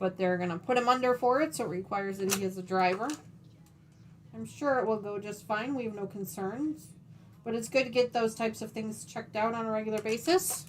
But they're going to put him under for it, so it requires that he is a driver. I'm sure it will go just fine. We have no concerns. But it's good to get those types of things checked out on a regular basis.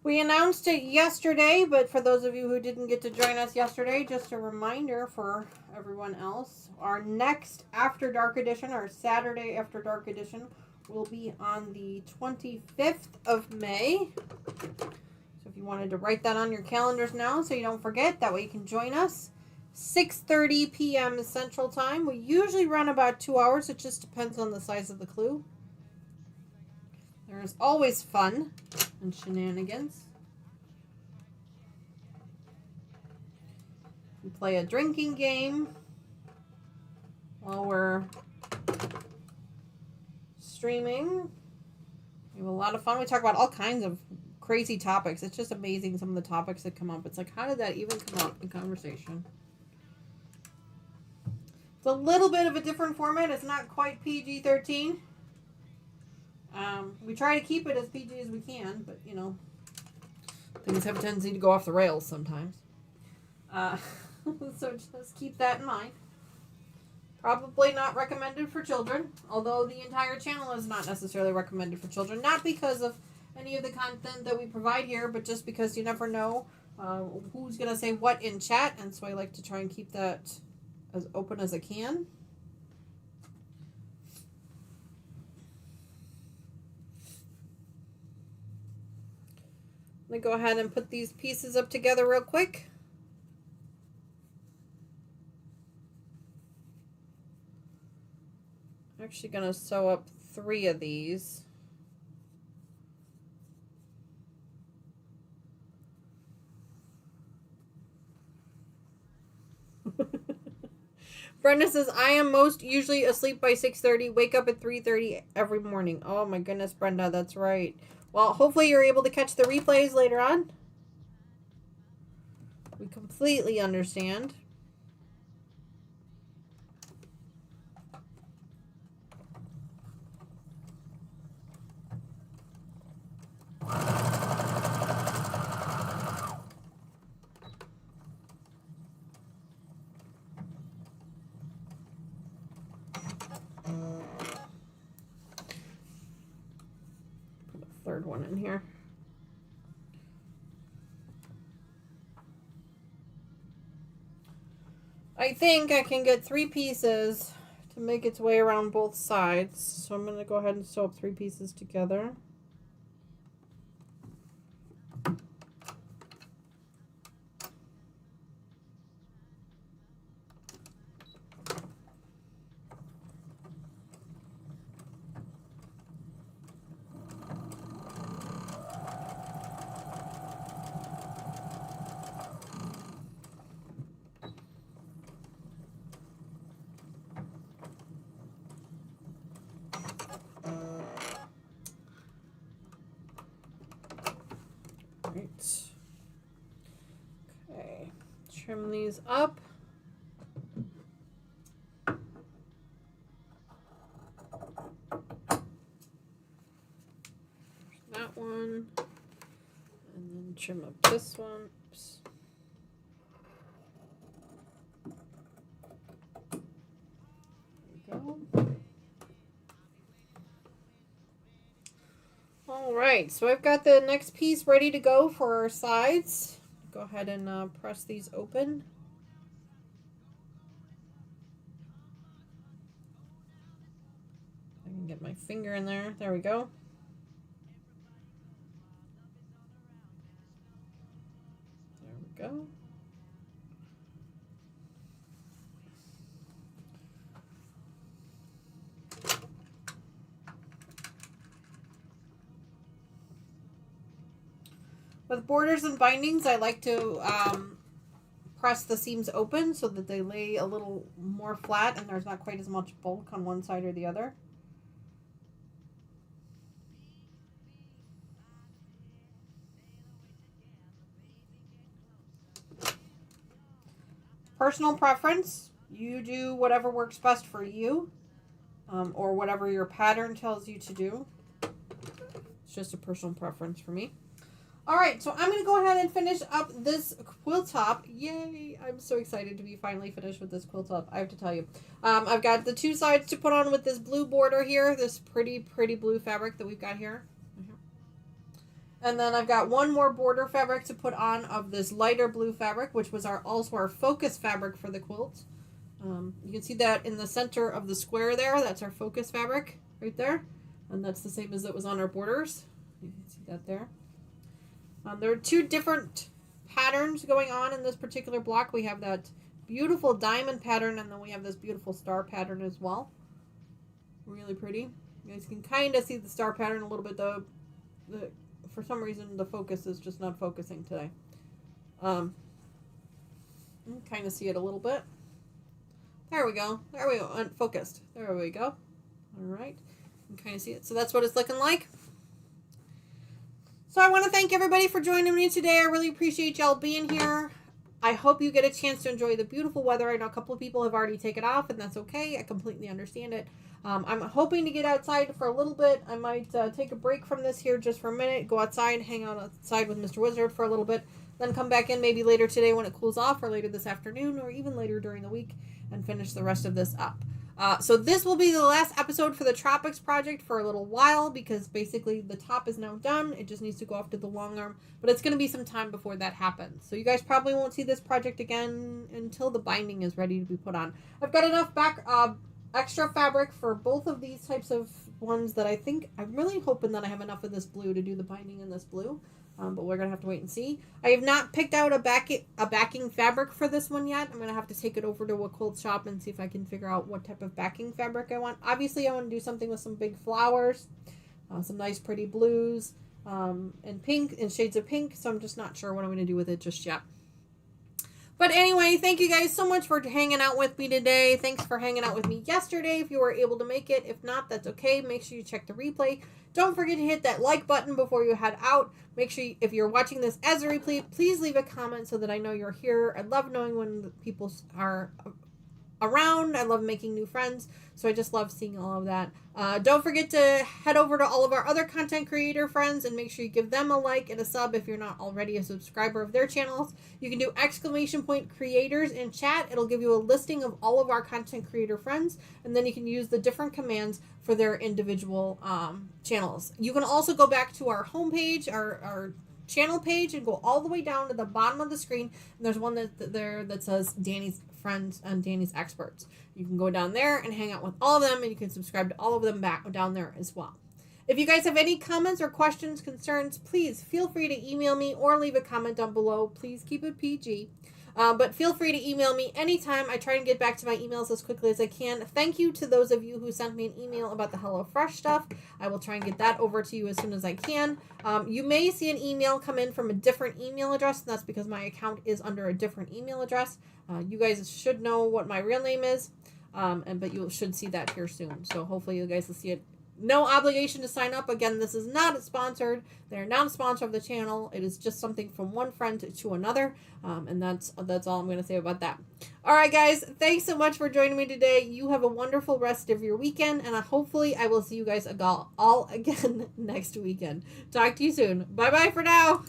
We announced it yesterday, but for those of you who didn't get to join us yesterday, just a reminder for everyone else, our next After Dark edition, our Saturday After Dark edition, will be on the 25th of May. So if you wanted to write that on your calendars now so you don't forget, that way you can join us. 6:30 p.m. Central Time. We usually run about 2 hours. It just depends on the size of the clue. There's always fun and shenanigans. We play a drinking game while we're streaming. We have a lot of fun. We talk about all kinds of crazy topics. It's just amazing some of the topics that come up. It's like, how did that even come up in conversation? It's a little bit of a different format. It's not quite PG-13. We try to keep it as PG as we can, but, things have a tendency to go off the rails sometimes. So just keep that in mind. Probably not recommended for children, although the entire channel is not necessarily recommended for children. Not because of any of the content that we provide here, but just because you never know who's going to say what in chat, and so I like to try and keep that as open as I can. I'm going to go ahead and put these pieces up together real quick. I'm actually going to sew up 3 of these. Brenda says, I am most usually asleep by 6:30, wake up at 3:30 every morning. Oh my goodness, Brenda, that's right. Well, hopefully you're able to catch the replays later on. We completely understand. Put a third one in here. I think I can get 3 pieces to make its way around both sides. So I'm going to go ahead and sew up 3 pieces together. trim these up. That one. And then trim up this one. Oops. There we go. Alright, so I've got the next piece ready to go for our sides. Go ahead and press these open. I can get my finger in there. There we go. There we go. With borders and bindings, I like to press the seams open so that they lay a little more flat and there's not quite as much bulk on one side or the other. Personal preference. You do whatever works best for you, or whatever your pattern tells you to do. It's just a personal preference for me. Alright, so I'm going to go ahead and finish up this quilt top. Yay! I'm so excited to be finally finished with this quilt top, I have to tell you. I've got the two sides to put on with this blue border here, this pretty blue fabric that we've got here. And then I've got one more border fabric to put on of this lighter blue fabric, which was also our focus fabric for the quilt. You can see that in the center of the square there. That's our focus fabric right there. And that's the same as it was on our borders. You can see that there. There are two different patterns going on in this particular block. We have that beautiful diamond pattern, and then we have this beautiful star pattern as well. Really pretty. You guys can kind of see the star pattern a little bit, though. For some reason, the focus is just not focusing today. You can kind of see it a little bit. There we go. There we go. Unfocused. There we go. All right. You can kind of see it. So that's what it's looking like. So I want to thank everybody for joining me today. I really appreciate y'all being here. I hope you get a chance to enjoy the beautiful weather. I know a couple of people have already taken off, and that's okay. I completely understand it. I'm hoping to get outside for a little bit. I might take a break from this here just for a minute, go outside, hang out outside with Mr. Wizard for a little bit, then come back in maybe later today when it cools off, or later this afternoon, or even later during the week, and finish the rest of this up. So this will be the last episode for the Tropics project for a little while, because basically the top is now done. It just needs to go off to the long arm, but it's going to be some time before that happens. So you guys probably won't see this project again until the binding is ready to be put on. I've got enough extra fabric for both of these types of ones that I'm really hoping that I have enough of this blue to do the binding in this blue. But we're going to have to wait and see. I have not picked out a backing fabric for this one yet. I'm going to have to take it over to a quilt shop and see if I can figure out what type of backing fabric I want. Obviously, I want to do something with some big flowers, some nice pretty blues, and pink, and shades of pink. So I'm just not sure what I'm going to do with it just yet. But anyway, thank you guys so much for hanging out with me today. Thanks for hanging out with me yesterday if you were able to make it. If not, that's okay. Make sure you check the replay. Don't forget to hit that like button before you head out. Make sure if you're watching this as a replay, please leave a comment so that I know you're here. I love knowing when people are around. I love making new friends. So I just love seeing all of that. Don't forget to head over to all of our other content creator friends and make sure you give them a like and a sub if you're not already a subscriber of their channels. You can do !creators in chat. It'll give you a listing of all of our content creator friends, and then you can use the different commands for their individual channels. You can also go back to our homepage, our channel page, and go all the way down to the bottom of the screen, and there's one that says Danny's Friends and Danny's Experts. You can go down there and hang out with all of them, and you can subscribe to all of them back down there as well. If you guys have any comments or questions, concerns, please feel free to email me or leave a comment down below. Please keep it PG. But feel free to email me anytime. I try and get back to my emails as quickly as I can. Thank you to those of you who sent me an email about the HelloFresh stuff. I will try and get that over to you as soon as I can. You may see an email come in from a different email address, and that's because my account is under a different email address. You guys should know what my real name is, but you should see that here soon. So hopefully you guys will see it No obligation to sign up. Again, this is not sponsored. They're not a sponsor of the channel. It is just something from one friend to another. And that's all I'm going to say about that. All right, guys. Thanks so much for joining me today. You have a wonderful rest of your weekend. And hopefully I will see you guys all again next weekend. Talk to you soon. Bye-bye for now.